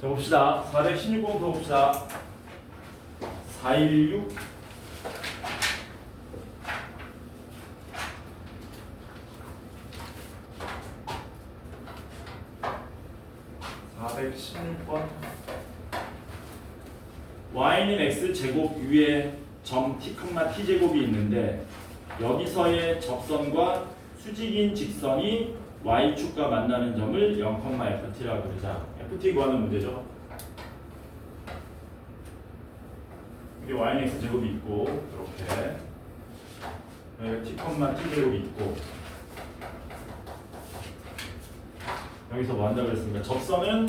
자, 봅시다. 416번 풀어봅시다. 416 416번 y는 x제곱 위에 점 t, t제곱이 있는데 여기서의 접선과 수직인 직선이 y축과 만나는 점을 0,ft라고 그러자. ft 구하는 문제죠. 이게 y는 x제곱이 있고 이렇게 t, t제곱이 있고 여기서 뭐 한다고 그랬습니까? 접선은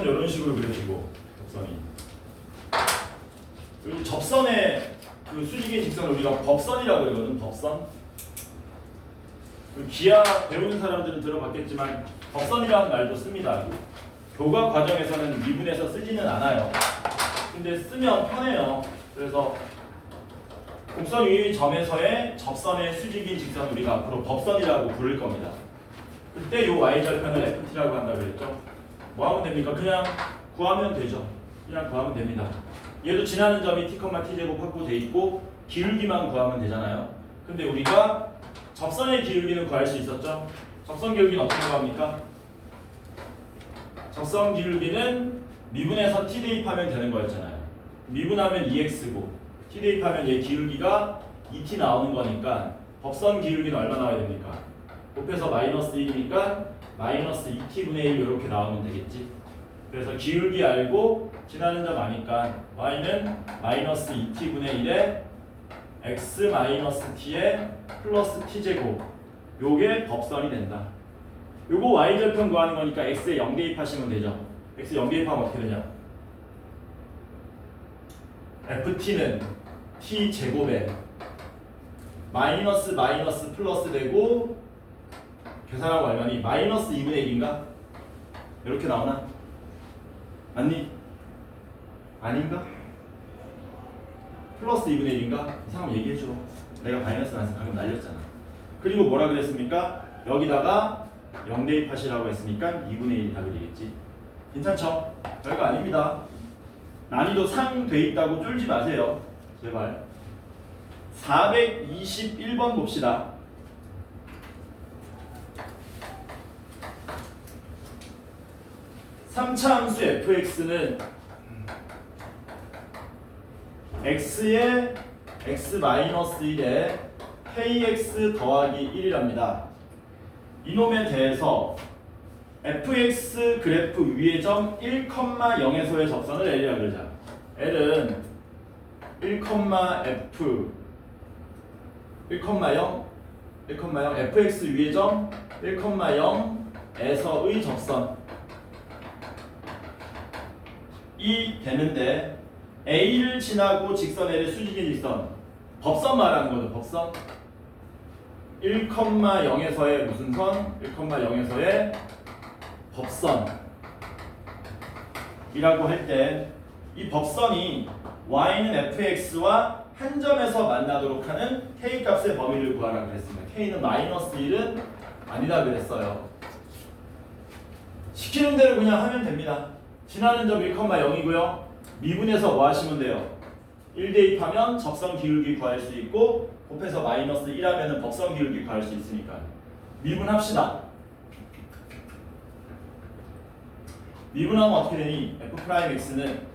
이런 식으로 그려지고 그리고 접선의 그 수직인 직선을 우리가 법선이라고 그러거든. 법선. 기하 배우는 사람들은 들어봤겠지만 법선이라는 말도 씁니다. 교과 과정에서는 미분해서 쓰지는 않아요. 근데 쓰면 편해요. 그래서 곡선 위의 점에서의 접선의 수직인 직선 우리가 앞으로 법선이라고 부를 겁니다. 그때 이 y절편을 ft라고 한다고 그랬죠. 뭐 하면 됩니까? 그냥 구하면 되죠. 그냥 구하면 됩니다. 얘도 지나는 점이 t, t제곱 확보돼 있고 기울기만 구하면 되잖아요. 근데 우리가 접선의 기울기는 구할 수 있었죠. 접선 기울기는 어떻게 구합니까? 접선 기울기는 미분해서 t 대입하면 되는 거였잖아요. 미분하면 2x고 t 대입하면 얘 기울기가 2t 나오는 거니까 법선 기울기는 얼마 나와야 됩니까? 곱해서 마이너스 1이니까 마이너스 2t분의 1 이렇게 나오면 되겠지. 그래서 기울기 알고 지나는 점 아니까 y는 마이너스 2t분의 1에 x 마이너스 t에 플러스 t제곱 요게 법선이 된다. 요거 y절편 구하는 거니까 x에 0 대입하시면 되죠. x에 0 대입하면 어떻게 되냐? ft는 t제곱에 마이너스 마이너스 플러스 되고 계산하고 얼마니? 마이너스 2분의 1인가? 이렇게 나오나? 맞니? 아닌가? 플러스 2분의 1인가? 이상하면 얘기해줘. 내가 마이너스 나서 방금 날렸잖아. 그리고 뭐라 그랬습니까? 여기다가 0 대입하시라고 했으니까 2분의 1이 답이 되겠지. 괜찮죠? 별거 아닙니다. 난이도 상 돼 있다고 쫄지 마세요. 제발. 421번 봅시다. 삼차함수 fx는 x에 x-1에 kx 더하기 1이랍니다. 이놈에 대해서 fx 그래프 위의 점 1,0에서의 접선을 L이라고 그러자. L은 1,f 1,0 fx 위의 점 1,0에서의 접선 이 되는데 A를 지나고 직선 L의 수직인 직선 법선 말하는 거죠. 법선 1,0에서의 무슨 선? 1,0에서의 법선이라고 할 때 이 법선이 y는 fx와 한 점에서 만나도록 하는 k 값의 범위를 구하라 그랬습니다. k는 마이너스 1은 아니다 그랬어요. 시키는 대로 그냥 하면 됩니다. 지나는 점 1,0이고요. 미분해서 뭐 하시면 돼요? 1 대입하면 접선 기울기 구할 수 있고 곱해서 마이너스 1 하면은 법선 기울기 구할 수 있으니까 미분합시다. 미분하면 어떻게 되니? f'x는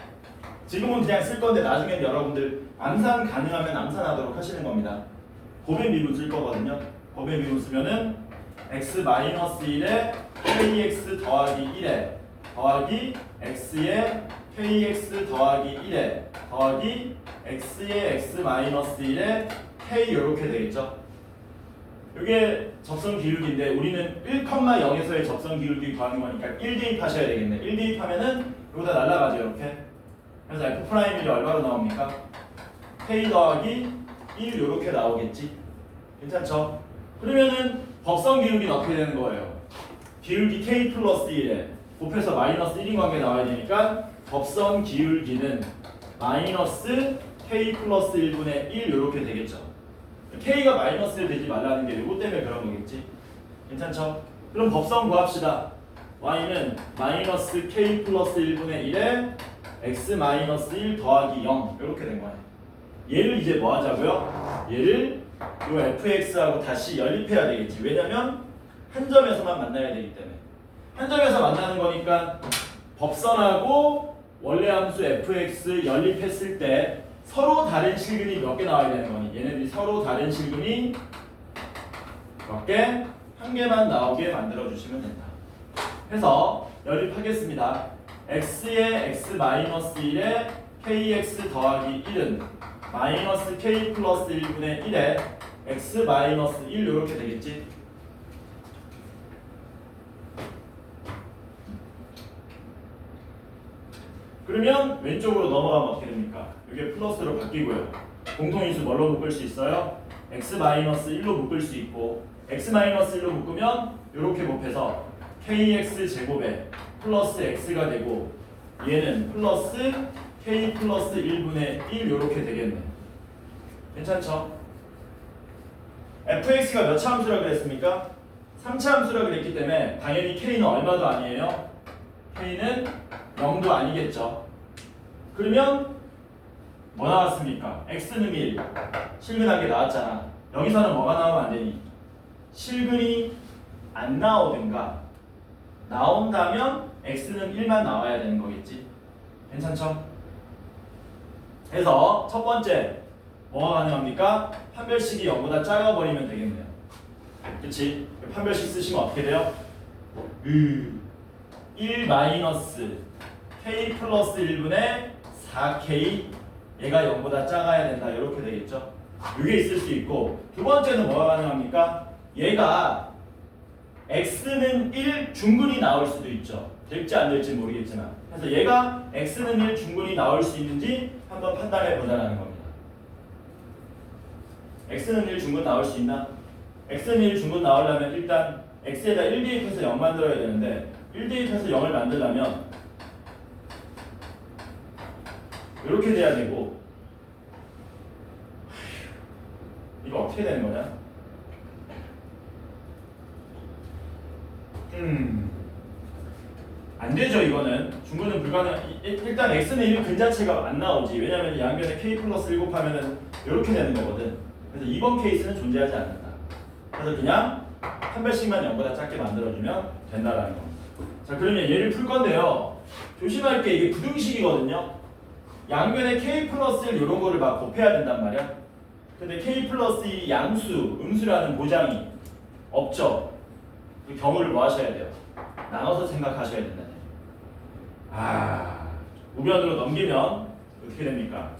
지금은 그냥 쓸 건데 나중엔 여러분들 암산 가능하면 암산하도록 하시는 겁니다. 곱의 미분 쓸 거거든요. 곱의 미분 쓰면은 x-1에 kx 더하기 1에 더하기 x에 kx 더하기 1에 더하기 x에 x-1에 k 이렇게 되겠죠. 이게 접선 기울기인데 우리는 1,0에서의 접선 기울기 구하는 거니까 1 대입하셔야 되겠네. 1 대입하면은 여기다 날라가죠. 이렇게. 그래서 f'이 얼마로 나옵니까? k 더하기 1 이렇게 나오겠지. 괜찮죠? 그러면은 법선 기울기는 어떻게 되는 거예요? 기울기 k 플러스 1에 곱해서 마이너스 1인 관계 나와야 되니까 법선 기울기는 마이너스 k 플러스 1분의 1 이렇게 되겠죠. k가 마이너스 1 되지 말라는 게 이거 때문에 그런 거겠지. 괜찮죠? 그럼 법선 구합시다. y는 마이너스 k 플러스 1분의 1에 x 마이너스 1 더하기 0 이렇게 된 거예요. 얘를 이제 뭐 하자고요? 얘를 요 fx하고 다시 연립해야 되겠지. 왜냐면 한 점에서만 만나야 되기 때문에. 한 점에서 만나는 거니까 법선하고 원래 함수 fx 연립했을 때 서로 다른 실근이 몇 개 나와야 되는 거니? 얘네들이 서로 다른 실근이 몇 개? 한 개만 나오게 만들어 주시면 된다. 해서 연립하겠습니다. x의 x 마이너스 1에 kx 더하기 1은 마이너스 k 플러스 1분의 1에 x 마이너스 1 이렇게 되겠지. 그러면 왼쪽으로 넘어가면 어떻게 됩니까? 이게 플러스로 바뀌고요. 공통인수 뭘로 묶을 수 있어요? x 마이너스 1로 묶을 수 있고 x 마이너스 1로 묶으면 이렇게 곱해서 kx 제곱에 플러스 x가 되고 얘는 플러스 k 플러스 1분의 1 이렇게 되겠네. 괜찮죠? fx가 몇 차 함수라 그랬습니까? 3차 함수라 그랬기 때문에 당연히 k는 얼마도 아니에요? k는 0도 아니겠죠. 그러면 뭐 나왔습니까? x는 1 실근하게 나왔잖아. 여기서는 뭐가 나오면 안 되니? 실근이 안 나오든가 나온다면 x는 1만 나와야 되는 거겠지. 괜찮죠? 그래서 첫 번째 뭐가 가능합니까? 판별식이 0보다 작아버리면 되겠네요. 그치? 판별식 쓰시면 어떻게 돼요? 1 마이너스 k 플러스 1분의 4k 얘가 0보다 작아야 된다 이렇게 되겠죠. 이게 있을 수 있고 두 번째는 뭐가 가능합니까? 얘가 x는 1 중근이 나올 수도 있죠. 될지 안 될지 모르겠지만 그래서 얘가 x는 1 중근이 나올 수 있는지 한번 판단해 보자라는 겁니다. x는 1 중근 나올 수 있나? x는 1 중근 나오려면 일단 x에다 1 대입해서 0 만들어야 되는데 1 대입해서 0을 만들려면 이렇게 돼야 되고 이거 어떻게 되는 거냐? 안 되죠. 이거는 중근은 불가능. 일단 x는 1 근자체가 안 나오지. 왜냐면 양변에 k 플러스 1 곱하면은 이렇게 되는 거거든. 그래서 이번 케이스는 존재하지 않는다. 그래서 그냥 한 배씩만 0보다 작게 만들어주면 된다라는 겁니다. 자, 그러면 얘를 풀 건데요. 조심할 게 이게 부등식이거든요. 양변에 k 플러스 1 이런 거를 막 곱해야 된단 말이야. 근데 k 플러스 1이 양수, 음수라는 보장이 없죠. 그 경우를 뭐 하셔야 돼요? 나눠서 생각하셔야 된다. 우변으로 넘기면 어떻게 됩니까?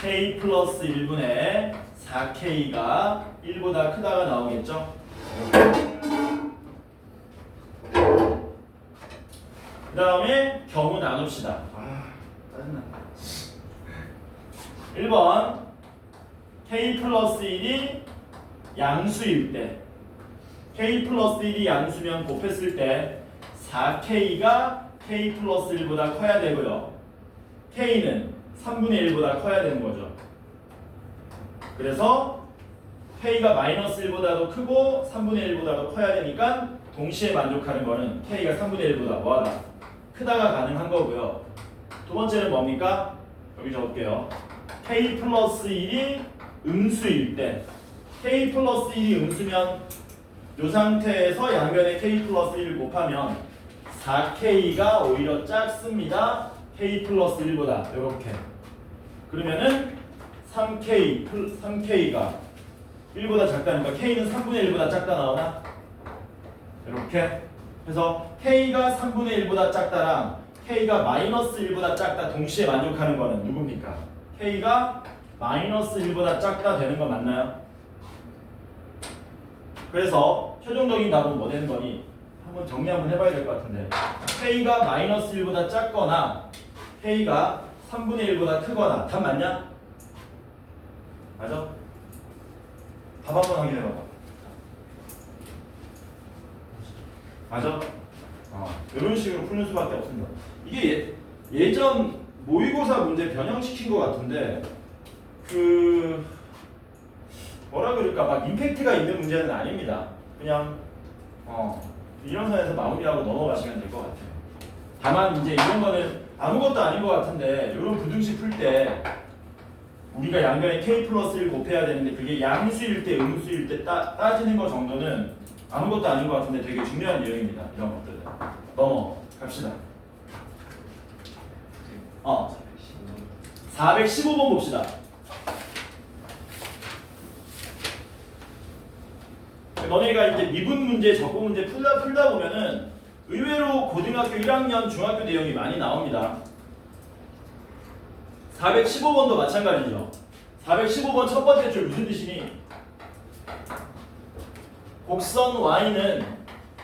k 플러스 1분의 4k가 1보다 크다가 나오겠죠? 그 다음에 경우 나눕시다. 짜증나. 1번 k 플러스 1이 양수일 때 k 플러스 1이 양수면 곱했을 때 4k가 k 플러스 1보다 커야 되고요. k는 3분의 1보다 커야 되는 거죠. 그래서 k가 마이너스 1보다도 크고 3분의 1보다도 커야 되니까 동시에 만족하는 거는 k가 3분의 1보다 뭐하다? 크다가 가능한 거고요. 두 번째는 뭡니까? 여기 적을게요. k 플러스 1이 음수일 때 k 플러스 1이 음수면 이 상태에서 양변에 k 플러스 1을 곱하면 4k가 오히려 작습니다. k 플러스 1보다 이렇게. 그러면은 3k가 1보다 작다니까 k는 3분의 1보다 작다 나오나? 이렇게. 그래서 k가 3분의 1보다 작다랑 k가 마이너스 1보다 작다 동시에 만족하는 거는 누굽니까? k가 마이너스 1보다 작다 되는 거 맞나요? 그래서 최종적인 답은 뭐 되는 거니? 한번 정리 한번 해봐야 될 것 같은데 k가 마이너스 1보다 작거나 k가 3분의 1보다 크거나 답 맞냐? 맞아? 답 한번 확인해봐봐. 맞아? 이런 식으로 푸는 수밖에 없습니다. 이게 예전 모의고사 문제 변형시킨 것 같은데 뭐라 그럴까 막 임팩트가 있는 문제는 아닙니다. 그냥 이런 선에서 마무리하고 넘어가시면 될 것 같아요. 다만 이제 이런 거는 아무것도 아닌 것 같은데 이런 부등식 풀 때 우리가 양변에 k 플러스 1 곱해야 되는데 그게 양수일 때 음수일 때 따지는 거 정도는 아무것도 아닌 것 같은데 되게 중요한 내용입니다. 이런 것들은 넘어갑시다. 415번 봅시다. 너네가 이제 미분 문제, 적분 문제 풀다 보면은 의외로 고등학교 1학년, 중학교 내용이 많이 나옵니다. 415번도 마찬가지죠. 415번 첫 번째 줄 무슨 뜻이니? 곡선 y는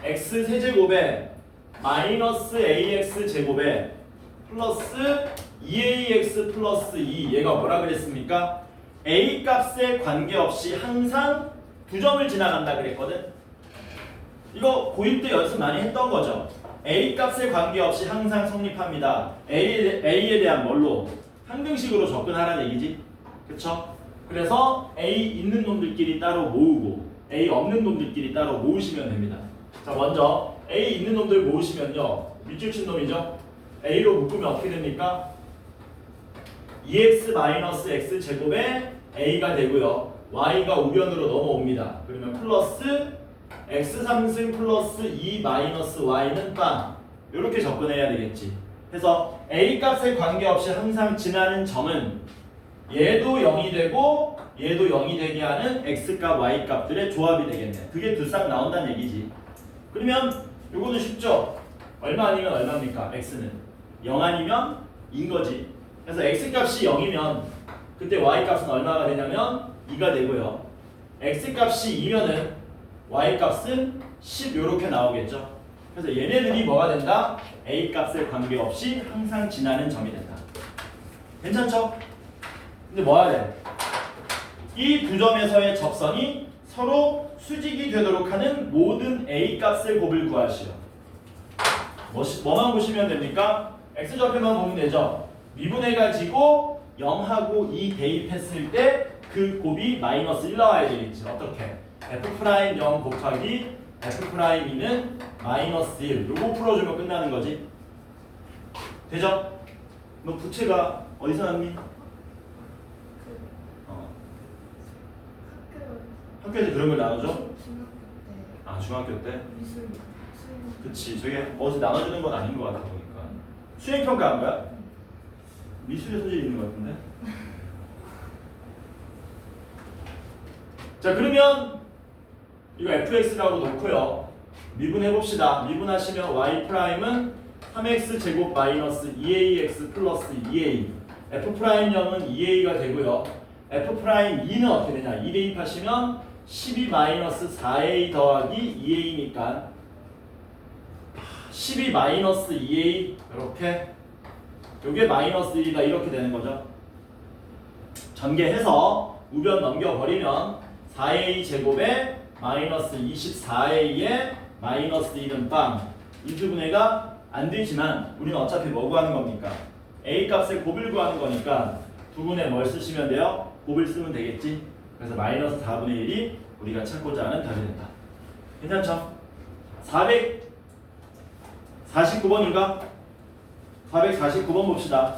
x 세제곱에 마이너스 ax 제곱에 플러스 2ax 플러스 2 얘가 뭐라 그랬습니까? a 값에 관계없이 항상 두 점을 지나간다 그랬거든. 이거 고1 때 연습 많이 했던 거죠. a 값에 관계없이 항상 성립합니다. a에 대한 뭘로? 항등식으로 접근하라는 얘기지. 그쵸? 그래서 a 있는 놈들끼리 따로 모으고 a 없는 놈들끼리 따로 모으시면 됩니다. 자, 먼저 a 있는 놈들 모으시면요. 밑줄 친 놈이죠. a로 묶으면 어떻게 됩니까? 2x-x 제곱에 a가 되고요. y가 우변으로 넘어옵니다. 그러면 플러스 x 3승 플러스 2 마이너스 y는 빵. 이렇게 접근해야 되겠지. 그래서 a 값에 관계없이 항상 지나는 점은 얘도 0이 되고 얘도 0이 되게 하는 x값 y값들의 조합이 되겠네. 그게 두 쌍 나온다는 얘기지. 그러면 요거는 쉽죠. 얼마 아니면 얼마입니까? x는 0 아니면 2인 거지. 그래서 x값이 0이면 그때 y값은 얼마가 되냐면 2가 되고요. x값이 2면은 y값은 10 이렇게 나오겠죠. 그래서 얘네들이 뭐가 된다? a값에 관계없이 항상 지나는 점이 된다. 괜찮죠? 근데 뭐 해야 돼? 이 두 점에서의 접선이 서로 수직이 되도록 하는 모든 a값을 곱을 구하시오. 뭐만 보시면 됩니까? x좌표만 보면 되죠. 미분해가지고 0하고 2 대입했을 때 그 곱이 마이너스 1 나와야 되겠지. 어떻게? f'0 곱하기 f'2는 마이너스 1. 요거 풀어주면 끝나는 거지. 되죠? 너 부채가 어디서 났니? 학교에서 그런 걸 나눠줘? 중학교 때 아, 중학교 때? 미술 수행. 그치. 저게 어디서 나눠주는 건 아닌 것 같아 보니까. 수행평가한 거야? 미술에 소질이 있는 것 같은데? 자, 그러면 이거 fx라고 놓고요. 미분해봅시다. 미분하시면 y'은 3x 제곱 마이너스 2ax 플러스 2a f'0은 2a가 되고요. f'2는 어떻게 되냐? 2 대입하시면 12 마이너스 4a 더하기 2a니까 12 마이너스 2a 이렇게 요게 마이너스 1이다 이렇게 되는 거죠. 전개해서 우변 넘겨버리면 4a 제곱에 마이너스 24a에 마이너스 1은 빵. 인수분해가 안 되지만 우리는 어차피 뭐 구하는 겁니까? a 값을 곱을 구하는 거니까 두분의 뭘 쓰시면 돼요? 곱을 쓰면 되겠지? 그래서 마이너스 4분의 1이 우리가 찾고자 하는 답이 된다. 괜찮죠? 449번인가? 449번 봅시다.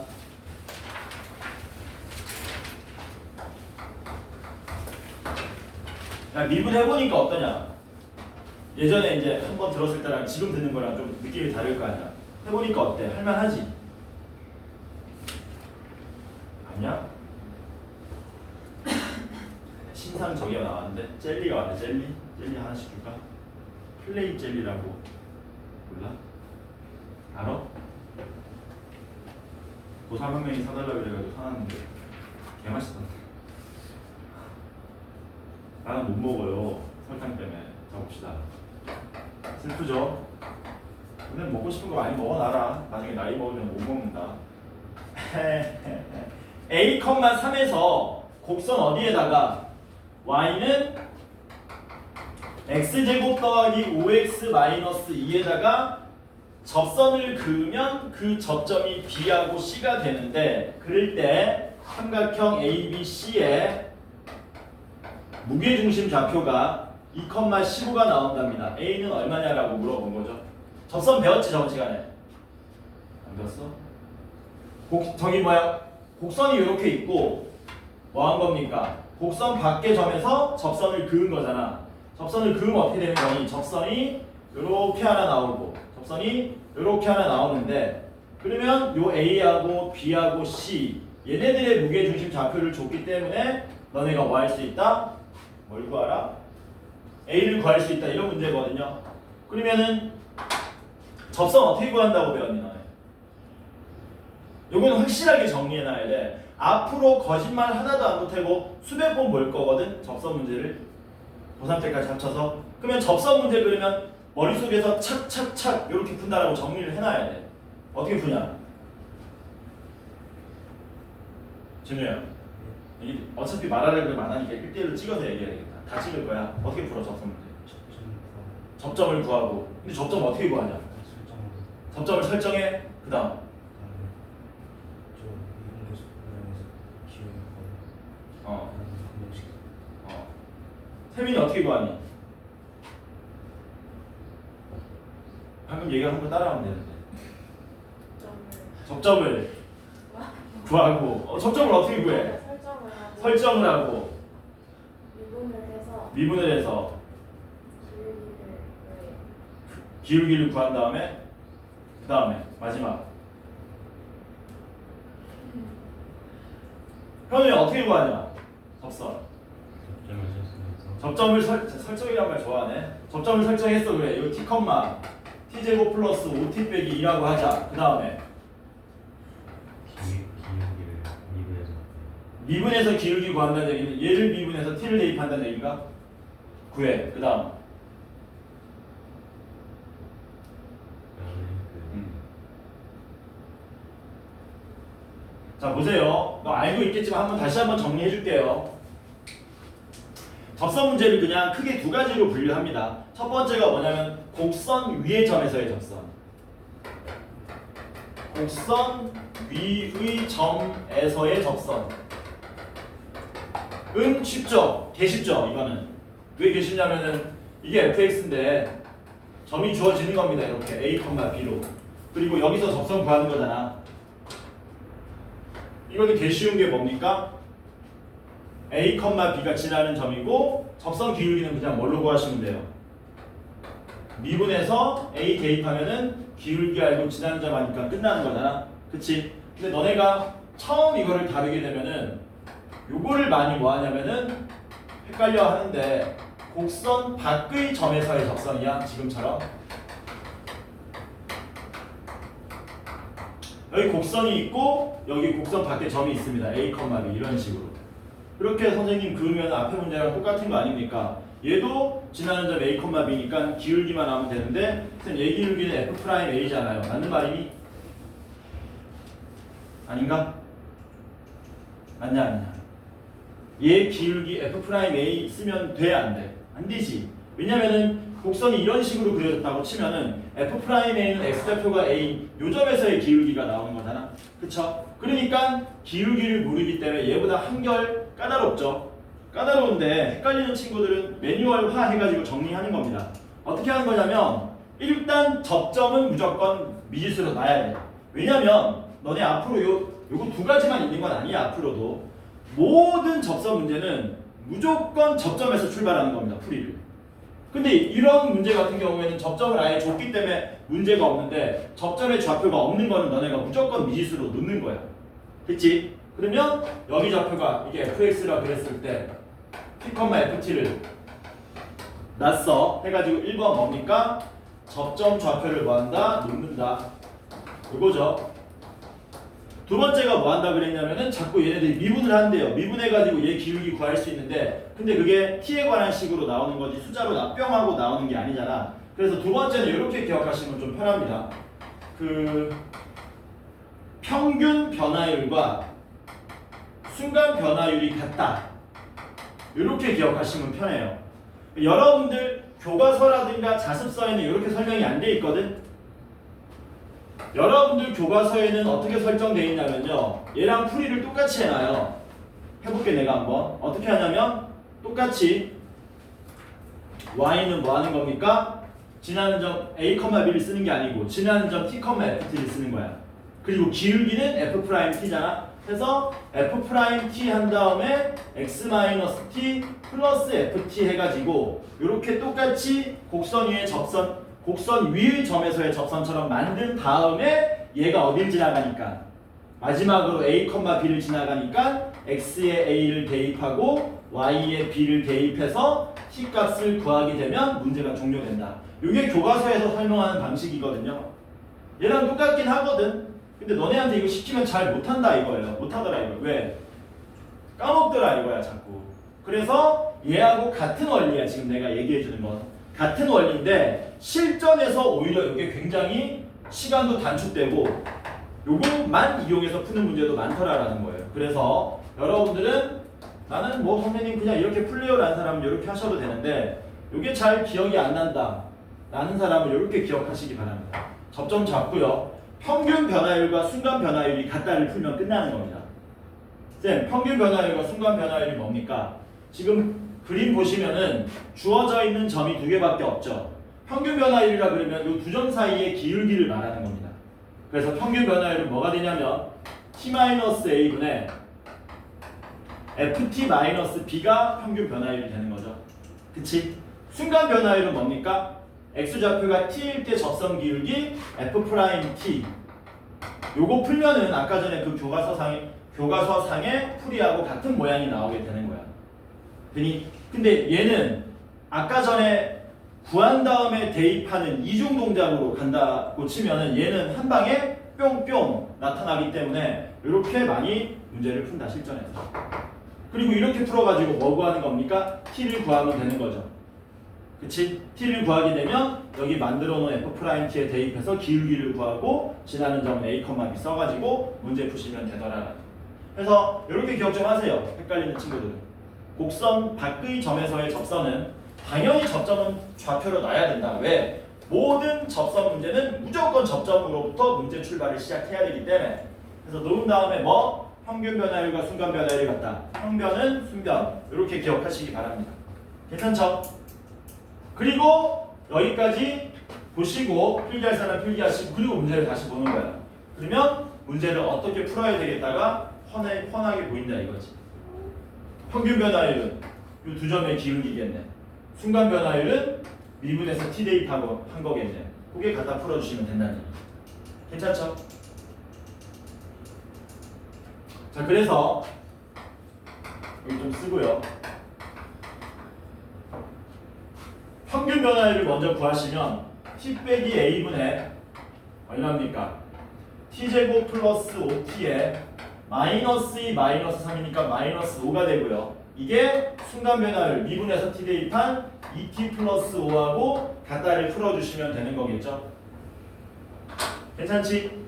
야, 미분해보니까 어떠냐? 예전에 이제 한번 들었을 때랑 지금 듣는 거랑 좀 느낌이 다를 거 아니야? 해보니까 어때? 할만하지? 아니야? 신상 저기가 나왔는데 젤리가 왔네. 젤리 하나씩 줄까? 플레이 젤리라고 몰라? 알아? 고3 한 명이 사달라고 그래가지고 사놨는데 개맛있던데. 나는 못 먹어요. 설탕 때문에. 자, 봅시다. 슬프죠? 근데 먹고 싶은 거 많이 먹어놔라. 나중에 나이 먹으면 못 먹는다. a, 3에서 곡선 어디에다가 y는 x제곱 더하기 5x 마이너스 2에다가 접선을 그으면 그 접점이 b하고 c가 되는데 그럴 때 삼각형 ABC의 무게중심 좌표가 2,15가 나온답니다. A는 얼마냐라고 물어본 거죠. 접선 배웠지 저번 시간에? 안 배웠어? 저기 뭐야? 곡선이 이렇게 있고 뭐 한 겁니까? 곡선 밖의 점에서 접선을 그은 거잖아. 접선을 그으면 어떻게 되는 거니? 접선이 이렇게 하나 나오고 접선이 이렇게 하나 나오는데 그러면 요 A하고 B하고 C 얘네들의 무게중심 좌표를 줬기 때문에 너네가 뭐 할 수 있다? 뭘 구하라? A를 구할 수 있다 이런 문제거든요. 그러면은 접선 어떻게 구한다고 배웠니 너네? 요거는 확실하게 정리해놔야 돼. 앞으로 거짓말 하나도 안 보태고 수백 번 볼 거거든. 접선 문제를 고3 때까지 합쳐서. 그러면 접선 문제 그러면 머릿속에서 착착착 이렇게 푼다라고 정리를 해놔야 돼. 어떻게 푸냐? 진우야 이게 어차피 말하려고 그러면 안 하니까 1대1로 찍어서 얘기해야 되겠다. 다 찍을 거야. 어떻게 풀어 접선 문제? 접점을 구하고. 근데 접점 어떻게 구하냐? 접점을 설정해. 그 다음 세민이 어떻게 구하니? 방금 얘기한 거 따라하면 되는데 접점을 구하고 접점을 어떻게 구해? 설정을 하고 미분을 해서 기울기를 구한 다음에 그 다음에 마지막 현우이 어떻게 구하냐? 접선 접점을 설정이란 말 좋아하네. 접점을 설정했어 그래. 이거 t, t제곱 플러스 5t 빼기 2라고 하자. 그 다음에 미분해서 기울기 구한다는 얘기는 얘를 미분해서 t를 대입한다는 얘기인가? 구해. 그 다음 자 보세요. 너 알고 있겠지만 다시 한번 정리해 줄게요. 접선 문제를 그냥 크게 두 가지로 분류합니다. 첫 번째가 뭐냐면 곡선 위의 점에서의 접선. 곡선 위의 점에서의 접선. 쉽죠? 개 쉽죠? 이거는. 왜 개 쉽냐면은 이게 fx인데 점이 주어지는 겁니다. 이렇게 a, b로. 그리고 여기서 접선 구하는 거잖아. 이거는 개 쉬운 게 뭡니까? A, B가 지나는 점이고 접선 기울기는 그냥 뭘로 구하시면 돼요? 미분해서 A 대입하면은 기울기 알고 지나는 점 하니까 끝나는 거잖아. 그치? 근데 너네가 처음 이거를 다루게 되면은 요거를 많이 뭐 하냐면은 헷갈려 하는데 곡선 밖의 점에서의 접선이야. 지금처럼 여기 곡선이 있고 여기 곡선 밖에 점이 있습니다. A, B 이런 식으로. 그렇게 선생님 그으면 앞에 문제랑 똑같은 거 아닙니까? 얘도 지나는 점 A, B니까 기울기만 나오면 되는데 선생님 얘 기울기는 F'A잖아요. 맞는 말이니? 아닌가? 맞냐 아니냐? 얘 기울기 F'A 쓰면 돼 안 돼? 안 되지. 왜냐면은 곡선이 이런 식으로 그려졌다고 치면은 F'A는 X좌표가 A 요 점에서의 기울기가 나오는 거잖아. 그쵸? 그러니까 기울기를 모르기 때문에 얘보다 한결 까다롭죠. 까다로운데 헷갈리는 친구들은 매뉴얼화 해가지고 정리하는 겁니다. 어떻게 하는 거냐면 일단 접점은 무조건 미지수로 놔야 돼. 왜냐면 너네 앞으로 요거 두 가지만 있는 건 아니야. 앞으로도 모든 접선 문제는 무조건 접점에서 출발하는 겁니다. 풀이를. 근데 이런 문제 같은 경우에는 접점을 아예 줬기 때문에 문제가 없는데 접점의 좌표가 없는 거는 너네가 무조건 미지수로 넣는 거야. 그치? 그러면 여기 좌표가 이게 fx라 그랬을 때 t, ft를 놨어 해가지고 1번 뭡니까? 접점 좌표를 뭐한다? 놓는다. 이거죠. 두 번째가 뭐 한다 그랬냐면은 자꾸 얘네들이 미분을 한대요. 미분해가지고 얘 기울기 구할 수 있는데 근데 그게 t에 관한 식으로 나오는 거지 숫자로 납병하고 나오는 게 아니잖아. 그래서 두 번째는 이렇게 기억하시면 좀 편합니다. 그 평균 변화율과 순간 변화율이 같다. 이렇게 기억하시면 편해요. 여러분들 교과서라든가 자습서에는 이렇게 설명이 안 돼 있거든. 여러분들 교과서에는 어떻게 설정되어 있냐면요. 얘랑 풀이를 똑같이 해놔요. 해볼게 내가 한번. 어떻게 하냐면 똑같이 y는 뭐 하는 겁니까? 지나는 점 a, b를 쓰는 게 아니고 지나는 점 t, ft를 쓰는 거야. 그리고 기울기는 f't잖아. 그래서 f't 한 다음에 x-t 플러스 ft 해가지고 이렇게 똑같이 곡선 위의 접선, 곡선 위의 점에서의 접선처럼 만든 다음에 얘가 어딜 지나가니까 마지막으로 a, b를 지나가니까 x에 a를 대입하고 y에 b를 대입해서 t 값을 구하게 되면 문제가 종료된다. 이게 교과서에서 설명하는 방식이거든요. 얘랑 똑같긴 하거든. 근데 너네한테 이거 시키면 잘 못한다 이거예요. 못하더라 이거. 왜? 까먹더라 이거야 자꾸. 그래서 얘하고 같은 원리야. 지금 내가 얘기해주는 건 같은 원리인데 실전에서 오히려 이게 굉장히 시간도 단축되고 요것만 이용해서 푸는 문제도 많더라라는 거예요. 그래서 여러분들은 나는 뭐 선생님 그냥 이렇게 풀래요라는 사람은 이렇게 하셔도 되는데 이게 잘 기억이 안 난다 라는 사람은 이렇게 기억하시기 바랍니다. 접점 잡고요. 평균 변화율과 순간 변화율이 같다를 풀면 끝나는 겁니다. 쌤, 평균 변화율과 순간 변화율이 뭡니까? 지금 그림 보시면은 주어져 있는 점이 두 개밖에 없죠. 평균 변화율이라 그러면 이 두 점 사이의 기울기를 말하는 겁니다. 그래서 평균 변화율은 뭐가 되냐면 t-a분의 ft-b가 평균 변화율이 되는 거죠. 그치? 순간 변화율은 뭡니까? x좌표가 t일 때 접선 기울기 f't. 요거 풀면은 아까 전에 그 교과서상의 풀이하고 같은 모양이 나오게 되는 거야. 근데 얘는 아까 전에 구한 다음에 대입하는 이중 동작으로 간다고 치면은 얘는 한 방에 뿅뿅 나타나기 때문에 이렇게 많이 문제를 푼다 실전에서. 그리고 이렇게 풀어가지고 뭐 구하는 겁니까? t를 구하면 되는 거죠. 그치? t를 구하게 되면 여기 만들어 놓은 f't에 대입해서 기울기를 구하고 지나는 점은 a, b 써가지고 문제 푸시면 되더라. 그래서 이렇게 기억 좀 하세요. 헷갈리는 친구들은. 곡선 밖의 점에서의 접선은 당연히 접점은 좌표로 놔야 된다. 왜? 모든 접선 문제는 무조건 접점으로부터 문제 출발을 시작해야 되기 때문에. 그래서 놓은 다음에 뭐? 평균 변화율과 순간 변화율이 같다. 평변은 순변. 이렇게 기억하시기 바랍니다. 괜찮죠? 그리고 여기까지 보시고 필기할 사람 필기하시고 그리고 문제를 다시 보는 거야. 그러면 문제를 어떻게 풀어야 되겠다가 훤하게 보인다 이거지. 평균 변화율은 이 두 점의 기울기겠네. 순간 변화율은 미분에서 t 대입하고 한 거겠네. 그게 갖다 풀어주시면 된다는 얘기. 괜찮죠? 자, 그래서 여기 좀 쓰고요. 평균 변화율을 먼저 구하시면 t 빼기 a분의 얼마입니까? t제곱 플러스 5t에 마이너스 2 마이너스 3이니까 마이너스 5가 되고요. 이게 순간 변화율 미분에서 t 대입한 2t 플러스 5하고 같다를 풀어주시면 되는 거겠죠. 괜찮지?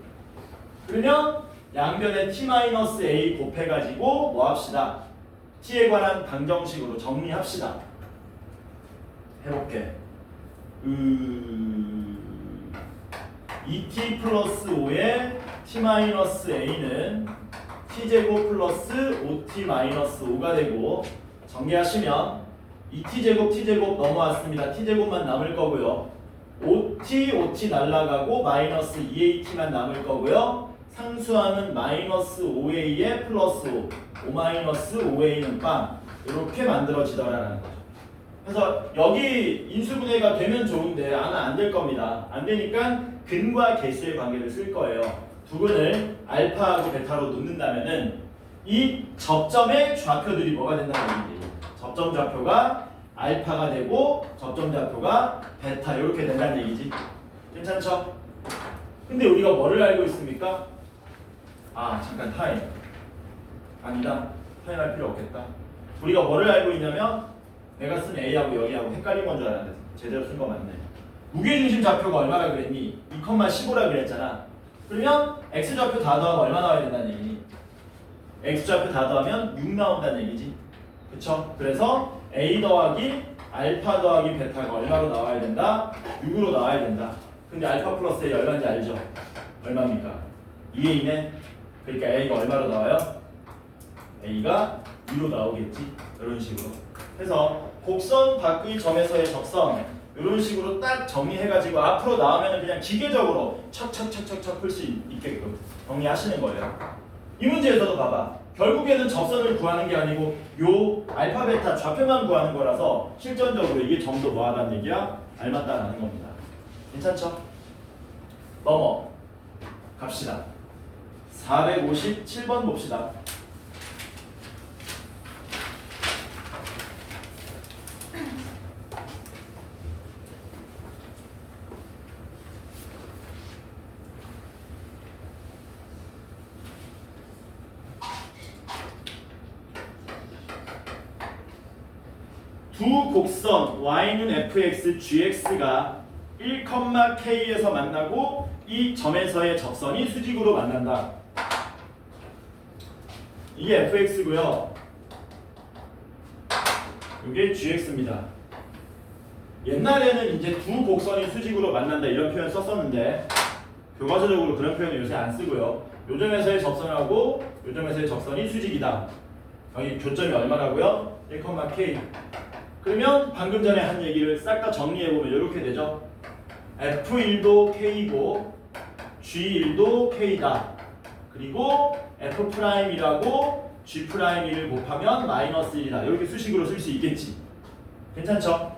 그러면 양변에 t-a 곱해가지고 뭐 합시다? t에 관한 방정식으로 정리합시다. 해볼게. 2t 플러스 5에 t-a는 t제곱 플러스 5t 마이너스 5가 되고 정리하시면 2t제곱 t제곱 넘어왔습니다. t제곱만 남을 거고요. 5t 날라가고 마이너스 2at만 남을 거고요. 상수하는 마이너스 5a에 플러스 5 마이너스 5a는 빵 이렇게 만들어지더라는 거죠. 그래서 여기 인수분해가 되면 좋은데 안 될 겁니다. 안 되니까 근과 개수의 관계를 쓸 거예요. 두근을 알파하고 베타로 놓는다면은 이 접점의 좌표들이 뭐가 된다는 얘기예요. 접점 좌표가 알파가 되고 접점 좌표가 베타 이렇게 된다는 얘기지. 괜찮죠? 근데 우리가 뭐를 알고 있습니까? 아 잠깐 타임. 아니다. 타임 할 필요 없겠다. 우리가 뭐를 알고 있냐면 내가 쓴 A하고 여기하고 헷갈린 건 줄 알았는데 제대로 쓴 거 맞네. 무게중심 좌표가 얼마라 그랬니? 2,15라 그랬잖아. 그러면 X좌표 다 더하면 얼마 나와야 된다는 얘기니? X좌표 다 더하면 6 나온다는 얘기지. 그쵸? 그래서 A 더하기 알파 더하기 베타가 얼마로 나와야 된다? 6으로 나와야 된다. 근데 알파 플러스 A 얼마인지 알죠? 얼마입니까? 2A네. 그러니까 A가 얼마로 나와요? A가 2로 나오겠지. 이런 식으로. 그래서 곡선 밖의 점에서의 적선 이런 식으로 딱 정리해가지고 앞으로 나오면 그냥 기계적으로 척척척척척 풀 수 있게끔 정리하시는 거예요. 이 문제에서도 봐봐. 결국에는 적선을 구하는 게 아니고 요 알파 베타 좌표만 구하는 거라서 실전적으로 이게 점도 뭐하다는 얘기야? 닮았다라는 겁니다. 괜찮죠? 넘어 갑시다. 457번 봅시다. 두 곡선 y는 fx, gx가 1,k에서 만나고 이 점에서의 적선이 수직으로 만난다. 이게 fx고요. 이게 gx입니다. 옛날에는 이제 두 곡선이 수직으로 만난다 이런 표현 썼었는데 교과서적으로 그런 표현을 요새 안 쓰고요. 요 점에서의 적선하고 요 점에서의 적선이 수직이다. 여기 교점이 얼마라고요? 1,k. 그러면 방금 전에 한 얘기를 싹 다 정리해보면 이렇게 되죠. F1도 K고 G1도 K다. 그리고 F'이라고 G'1을 곱하면 마이너스 1이다. 이렇게 수식으로 쓸 수 있겠지. 괜찮죠?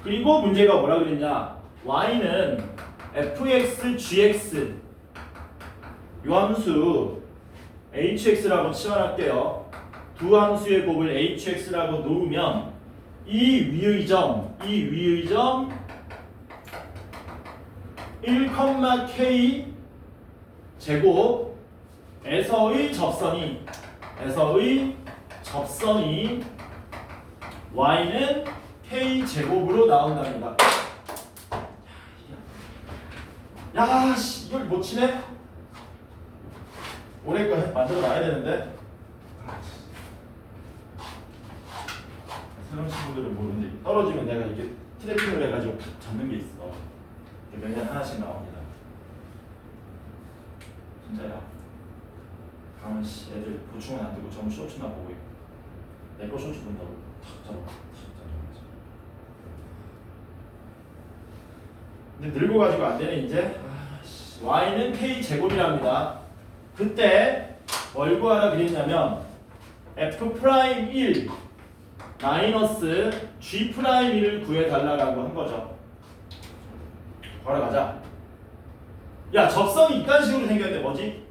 그리고 문제가 뭐라 그랬냐. Y는 Fx, Gx 요 함수 HX라고 치환할게요. 두 함수의 곱을 hx라고 놓으면 이 위의 점 1,k 제곱에서의 접선이 y는 k 제곱으로 나온답니다. 야, 씨, 이걸 못 치네? 올해 거 만들어 놔야 되는데. 새로운 친구들은 모르는데 떨어지면 내가 이게 트래핑을 해가지고 잡는 게 있어. 매년 하나씩 나옵니다. 진짜야. 강은 씨 애들 보충은 안 되고 전부 쇼츠나 보고 있고 내 거 쇼츠 본다고 탁 잡아. 근데 늙어 가지고 안 되네 이제. y는 k 제곱이랍니다. 그때 뭘 구하라 그랬냐면 f'1 마이너스 G'1을 구해달라고 한 거죠. 걸어가자. 야, 접선이 이딴 식으로 생겼는데 뭐지?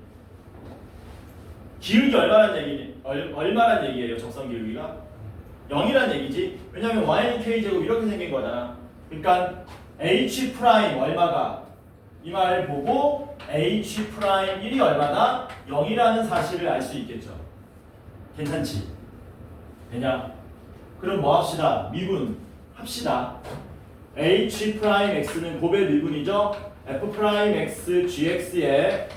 기울기 얼마란 얘기예요? 접선 기울기가 0이란 얘기지. 왜냐면 y는 k제곱 이렇게 생긴 거잖아. 그러니까 h' 얼마가 이 말 보고 h'1이 얼마나 0이라는 사실을 알 수 있겠죠. 괜찮지? 되냐? 그럼 뭐 합시다? 미분 합시다. h'x는 곱의 미분이죠. f'x gx에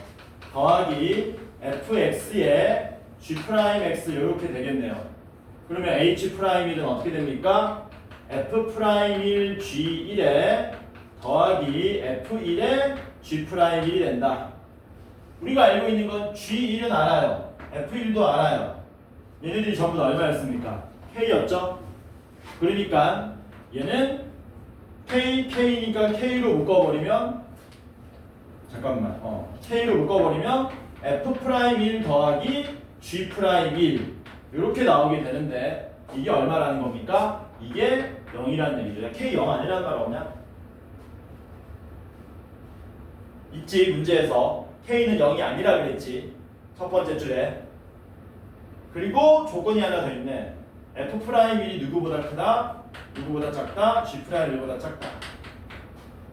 더하기 fx에 g'x 이렇게 되겠네요. 그러면 h'일은 어떻게 됩니까? f'1 g1에 더하기 f1에 g'1이 된다. 우리가 알고 있는 건 g1은 알아요. f1도 알아요. 얘네들이 전부 다 얼마였습니까? k였죠? 그러니까 얘는 k니까 k로 묶어버리면 k로 묶어버리면 f'1 더하기 g'1 이렇게 나오게 되는데 이게 얼마라는 겁니까? 이게 0이라는 얘기죠. k 0 아니라는 말 없냐? 있지. 문제에서 k는 0이 아니라 그랬지. 첫 번째 줄에. 그리고 조건이 하나 더 있네. f'1이 누구보다 크다, 누구보다 작다, g'1보다 작다.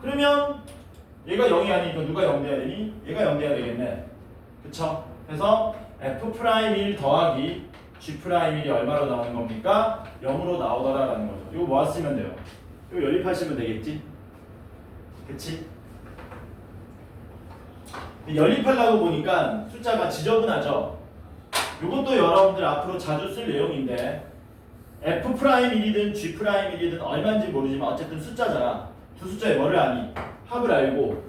그러면 얘가 0이 아니니까 누가 0 돼야 되니? 얘가 0 돼야 되겠네. 그쵸? 그래서 f'1 더하기 g'1이 얼마로 나오는 겁니까? 0으로 나오더라라는 거죠. 이거 뭐 쓰면 돼요? 이거 연립하시면 되겠지? 그치? 연립하려고 보니까 숫자가 지저분하죠? 이것도 여러분들 앞으로 자주 쓸 내용인데 F'이든 G'이든 얼마인지 모르지만 어쨌든 숫자잖아. 두 숫자에 뭐를 아니? 합을 알고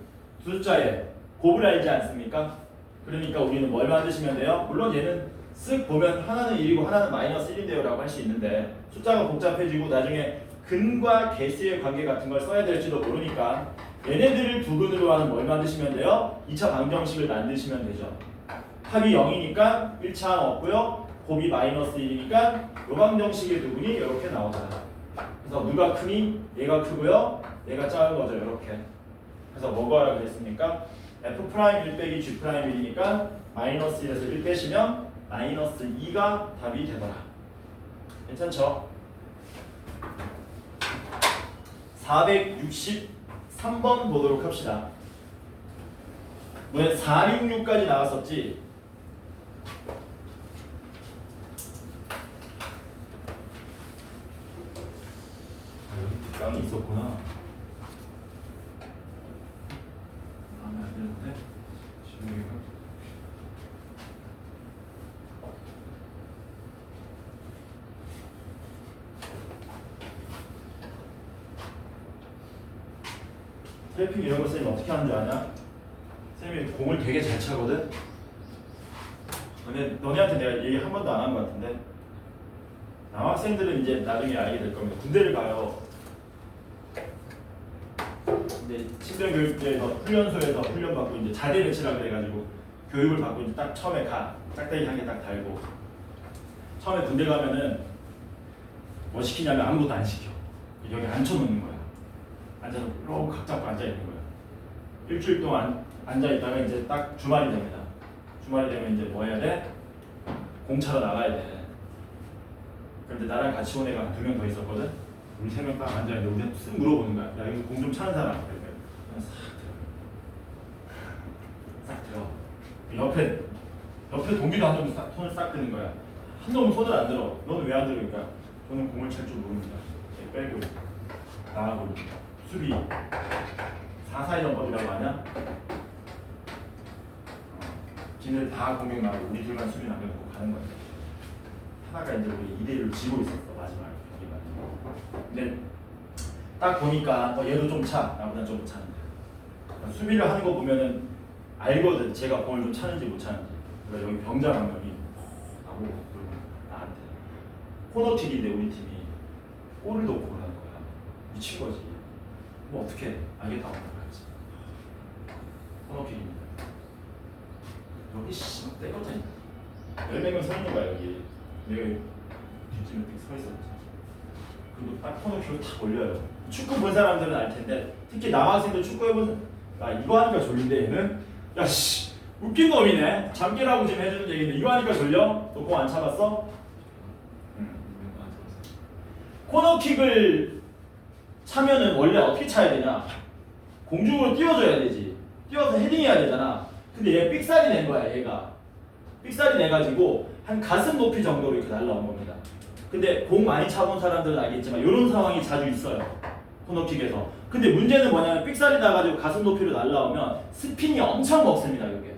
두 숫자에 곱을 알지 않습니까? 그러니까 우리는 뭘 만드시면 돼요? 물론 얘는 쓱 보면 하나는 1이고 하나는 마이너스 1인데요 라고 할 수 있는데 숫자가 복잡해지고 나중에 근과 개수의 관계 같은 걸 써야 될지도 모르니까 얘네들을 두근으로 하는 뭘 만드시면 돼요? 2차 방정식을 만드시면 되죠. 합이 0이니까 1차 항 없고요. 곱이 마이너스 1이니까 요 방정식의 두근이 이렇게 나오잖아. 그래서 누가 크니? 얘가 크고요. 얘가 작은 거죠. 이렇게. 그래서 뭐 구하라 그랬습니까? F'1 빼기 G'1이니까 마이너스 1에서 1 빼시면 마이너스 2가 답이 되더라. 괜찮죠? 463번 보도록 합시다. 왜 466까지 나왔었지? 여기 뒷감이 있었구나. 마음에 안 드는데? 지금 여기가 텔핑 이런 거 쌤이 어떻게 하는 줄 아냐? 쌤이 공을 되게 잘 차거든? 근데 너네한테 내가 얘기 한 번도 안 한 것 같은데 남학생들은 이제 나중에 알게 될 겁니다. 군대를 가요. 근데 신병교육대에서 훈련소에서 훈련받고 이제 자대 배치라 그래가지고 교육을 받고 이제 딱 처음에 가 짝대기 한 개 딱 달고 처음에 군대 가면은 뭐 시키냐면 아무것도 안 시켜. 여기 앉혀놓는 거야. 앉아서 이러고 각 잡고 앉아 있는 거야. 일주일 동안 앉아 있다가 이제 딱 주말이 됩니다. 주말이 되면 이제 뭐 해야 돼? 공차로 나가야 돼. 그런데 나랑 같이 온 애가 2명 더 있었거든. 우리 3명 딱 앉아 있는데 우리한테 쓱 물어보는 거야. 야 이거 공 좀 차는 사람? 그러니까 그냥 싹 들어. 옆에 동기도 한 놈이 손을 싹 드는 거야. 한 놈은 손을 안 들어. 너는 왜 안 들어? 그러니까 저는 공을 찰 줄 모릅니다. 빼고 나가고 수비 4-4의 전법이라고 하냐? 지네들 다 공격 나가고 우리 둘만 수비 남겨놓고 가는 거야. 하나가 이제 우리 2대1로 지고 있었어 마지막에. 근데 딱 보니까 얘도 좀 차. 나보다 좀 차는데 수비를 하는 거 보면은 알거든. 제가 공을 좀 차는지 못 차는지. 그래서 여기 병장 한 명이 나보고 나한테 코너킥인데 우리 팀이 골을 넣고 그러는 거야. 미친 거지. 뭐 어떻게 알겠다고 하는 거지. 코너킥입니다. 여기 씨 때렸잖아. 10명 서 있는 거야 여기. 내가 뒷짐에 서 있었지. 그리고 딱 코너킥을 탁 올려요. 축구 본 사람들은 알 텐데 특히 남학생들 축구 해본 이거 하니까 졸린데 얘는 야씨 웃긴 놈이네. 잠깨라고 지금 해주는 얘기인데 이거 하니까 졸려? 너 공 안 차봤어? 코너킥을 차면은 원래 어떻게 차야 되냐? 공중으로 띄워줘야 되지. 띄워서 헤딩해야 되잖아. 근데 얘 삑살이 낸 거야. 얘가 삑살이 내가지고 한 가슴 높이 정도로 이렇게 날라온 겁니다. 근데 공 많이 차본 사람들은 알겠지만 이런 상황이 자주 있어요. 코너킥에서. 근데 문제는 뭐냐면 삑살이 나가지고 가슴 높이로 날라오면 스핀이 엄청 먹습니다. 이게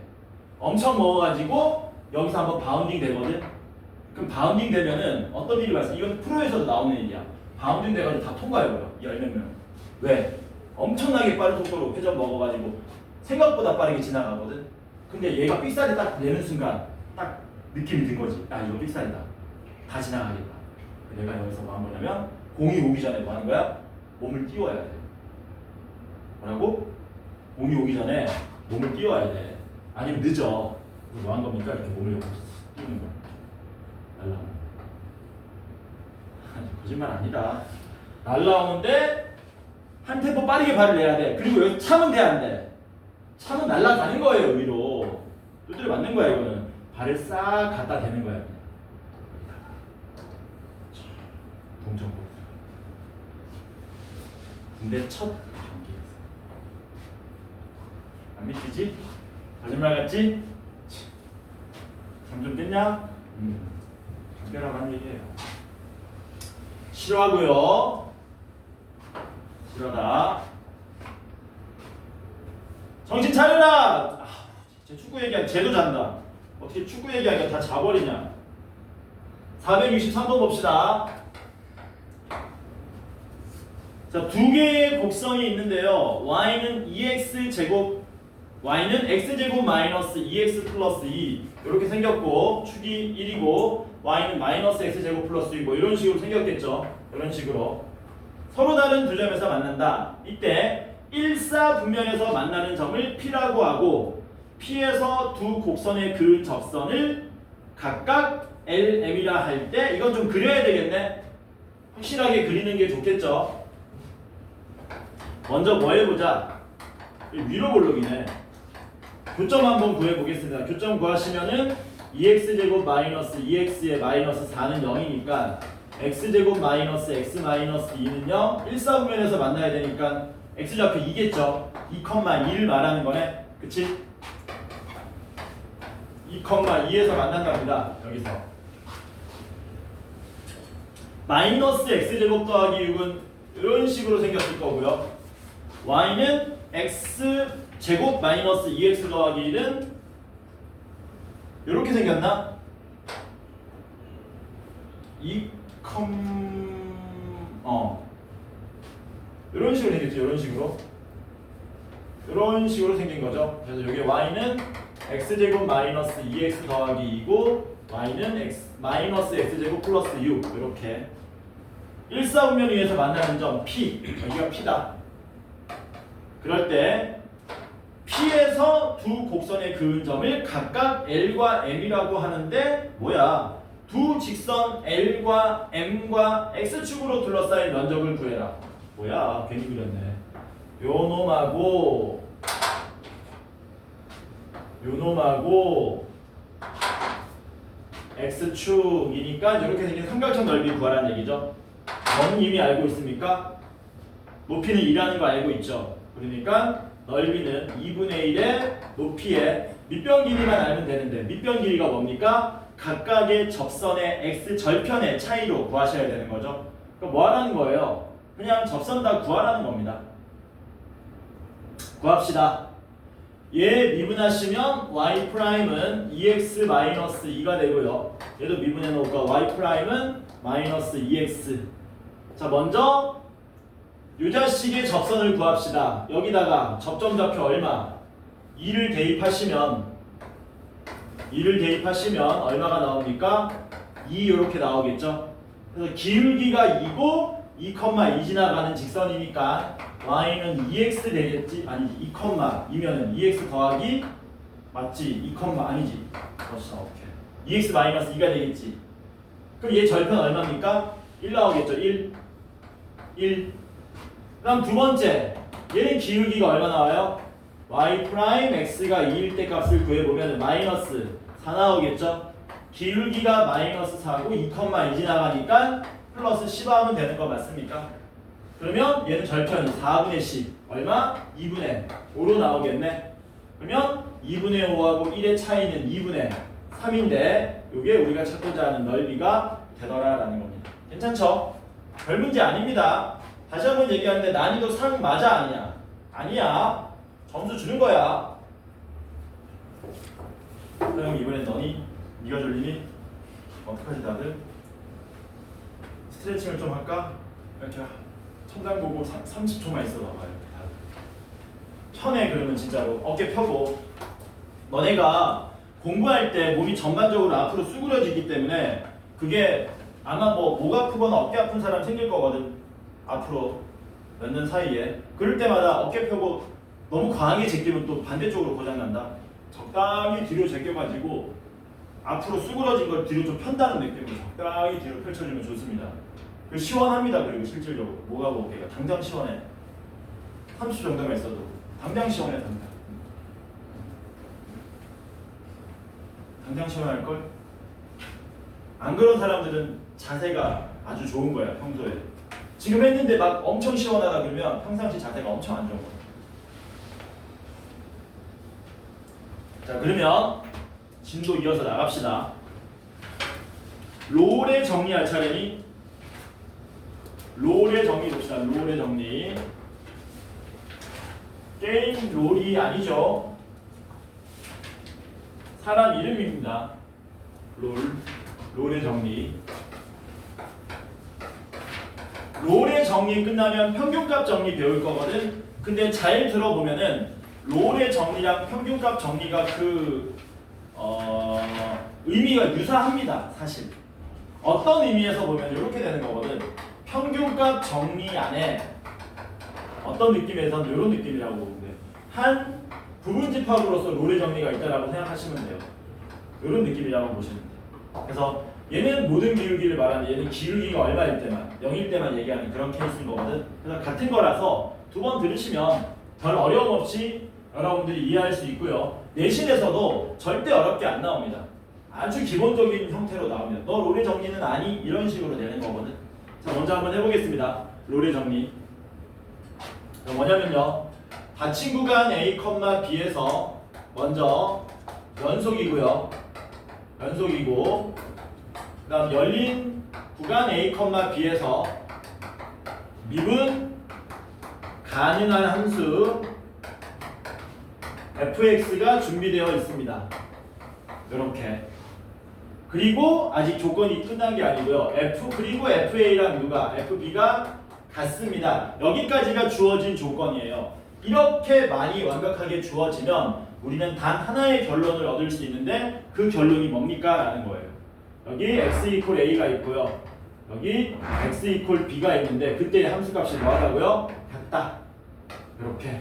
엄청 먹어가지고 여기서 한번 바운딩 되거든. 그럼 바운딩 되면은 어떤 일이 발생? 이건 프로에서도 나오는 일이야. 바운딩 돼가지고 다 통과해버려. 10명. 왜? 엄청나게 빠른 속도로 회전 먹어가지고 생각보다 빠르게 지나가거든. 근데 얘가 삑살이 딱 내는 순간 딱 느낌이 든 거지. 야 이거 삑살이다. 다 지나가겠다. 내가 여기서 뭐 한 거냐면 공이 오기 전에 뭐 하는 거야? 몸을 띄워야 돼. 뭐라고? 공이 오기 전에 몸을 띄워야 돼. 아니면 늦어. 그럼 뭐 한 겁니까? 이렇게 몸을 이렇게 띄우는 거야. 날라오는. 거짓말 아니다. 날라오는데 한 템포 빠르게 발을 내야 돼. 그리고 여기 차면 돼, 안 돼? 차면 날아가는 거예요, 위로. 두드려 맞는 거야, 이거는. 발을 싹 갖다 대는 거야. 동정부. 근데 첫 경기였어. 안 믿기지? 거짓말 같지? 잠 좀 깼냐? 담배라고 얘기해요. 싫어하고요. 싫어다. 정신 차려라. 제 축구 얘기하면 쟤도 잔다. 어떻게 축구 얘기하니까 다 자버리냐? 463번 봅시다. 자, 두 개의 곡선이 있는데요. y는 2x 제곱 y는 x제곱 마이너스 2x 플러스 2 이렇게 생겼고 축이 1이고 y는 마이너스 x제곱 플러스 2 뭐 이런 식으로 생겼겠죠. 이런 식으로 서로 다른 두 점에서 만난다. 이때 일사분면에서 만나는 점을 P라고 하고 P에서 두 곡선의 그 접선을 각각 LM이라 할 때 이건 좀 그려야 되겠네. 확실하게 그리는 게 좋겠죠. 먼저 뭐 해보자. 위로 볼록이네. 교점 한번 구해보겠습니다. 교점 구하시면은 2x제곱 마이너스 2x의 마이너스 4는 0이니까 x제곱 마이너스 x 마이너스 2는 0 일사분면에서 만나야 되니까 x좌표 2겠죠. 2,2를 말하는 거네. 그치? 2,2에서 만난답니다. 여기서 마이너스 x제곱 더하기 6은 이런 식으로 생겼을 거고요. y는 x제곱 마이너스 2x 더하기 1은 이렇게 생겼나? 이런 식으로 생겼죠. 이런 식으로 생긴 거죠. 그래서 여기 y는 x제곱 마이너스 2x 더하기 2고 y는 마이너스 x제곱 플러스 6 이렇게 일사분면 위에서 만나는 점 P 여기가 P다. 그럴 때 P에서 두 곡선의 그은 점을 각각 L과 M이라고 하는데 뭐야? 두 직선 L과 M과 X축으로 둘러싸인 면적을 구해라. 뭐야? 괜히 그렸네. 요놈하고 X축이니까 이렇게 생긴 삼각형 넓이 구하라는 얘기죠. 너는 이미 알고 있습니까? 높이는 2라는 거 알고 있죠. 그러니까 넓이는 2분의 1의 높이의 밑변 길이만 알면 되는데 밑변 길이가 뭡니까? 각각의 접선의 x 절편의 차이로 구하셔야 되는 거죠. 그럼 뭐 하라는 거예요? 그냥 접선 다 구하라는 겁니다. 구합시다. 얘 미분하시면 y''은 2x-2가 되고요. 얘도 미분해 놓을까? y''은 마이너스 2x. 자, 먼저 이 자식의 접선을 구합시다. 여기다가 접점좌표 얼마? 2를 대입하시면 얼마가 나옵니까? 2 이렇게 나오겠죠. 그래서 기울기가 2고 2,2 지나가는 직선이니까 y는 2x 되겠지? 아니지. 2,2면은 2x 더하기 맞지? 2, 아니지. 그렇죠. 오케이. 2x 마이너스 2가 되겠지. 그럼 얘 절편 얼마입니까? 1 나오겠죠. 1. 그럼 두 번째, 얘는 기울기가 얼마 나와요? y'(x)가 2일 때 값을 구해보면 마이너스 4 나오겠죠? 기울기가 마이너스 4고 2,2 지나가니까 플러스 10 하면 되는 거 맞습니까? 그러면 얘는 절편이 4분의 10 얼마? 2분의 5로 나오겠네. 그러면 2분의 5하고 1의 차이는 2분의 3인데 이게 우리가 찾고자 하는 넓이가 되더라라는 겁니다. 괜찮죠? 별 문제 아닙니다. 다시 한번 얘기하는데 난이도 3 맞아 아니야? 아니야. 점수 주는 거야. 형 이번엔 너니? 네가 졸리니? 어떡하지 다들? 스트레칭을 좀 할까? 이렇게 천장 보고 30초만 있어 봐봐요. 편해. 그러면 진짜로 어깨 펴고. 너네가 공부할 때 몸이 전반적으로 앞으로 수그러지기 때문에 그게 아마 뭐 목 아프거나 어깨 아픈 사람 생길 거거든. 앞으로 몇 년 사이에. 그럴 때마다 어깨 펴고 너무 강하게 제끼면 또 반대쪽으로 고장난다. 적당히 뒤로 제껴가지고 앞으로 수그러진 걸 뒤로 좀 편다는 느낌으로 적당히 뒤로 펼쳐주면 좋습니다. 시원합니다. 그리고 실질적으로 목하고 어깨가 당장 시원해. 30초 정도만 있어도 당장 시원해. 당장 시원할걸? 안 그런 사람들은 자세가 아주 좋은 거야. 평소에 지금 했는데 막 엄청 시원하다 그러면 평상시 자세가 엄청 안 좋은 거야. 자, 그러면 진도 이어서 나갑시다. 롤의 정리할 차례니 롤의 정리 봅시다. 롤의 정리. 게임 롤이 아니죠. 사람 이름입니다. 롤의 정리. 롤의 정리 끝나면 평균값 정리 배울 거거든. 근데 잘 들어보면은 롤의 정리랑 평균값 정리가 의미가 유사합니다. 사실 어떤 의미에서 보면 이렇게 되는 거거든. 평균값 정리 안에 어떤 느낌에선 이런 느낌이라고 보는데 한 부분집합으로서 롤의 정리가 있다라고 생각하시면 돼요. 이런 느낌이라고 보시면 돼요. 그래서 얘는 모든 기울기를 말하는 얘는 기울기가 얼마일 때만 0일 때만 얘기하는 그런 케이스인 거거든. 그래서 같은 거라서 두 번 들으시면 별 어려움 없이 여러분들이 이해할 수 있고요. 내신에서도 절대 어렵게 안 나옵니다. 아주 기본적인 형태로 나오면 너 롤의 정리는 아니? 이런 식으로 되는 거거든. 자, 먼저 한번 해보겠습니다. 롤의 정리. 뭐냐면요. 닫힌 구간 A, B에서 먼저 연속이고요. 연속이고 그 다음 열린 구간 A, B에서 미분 가능한 함수 fx가 준비되어 있습니다. 이렇게. 그리고 아직 조건이 끝난 게 아니고요. f 그리고 fa랑 누가 fb가 같습니다. 여기까지가 주어진 조건이에요. 이렇게 많이 완벽하게 주어지면 우리는 단 하나의 결론을 얻을 수 있는데 그 결론이 뭡니까? 라는 거예요. 여기 x 이퀄 a가 있고요. 여기 x 이퀄 b가 있는데 그때 함수값이 뭐하다고요? 같다. 이렇게.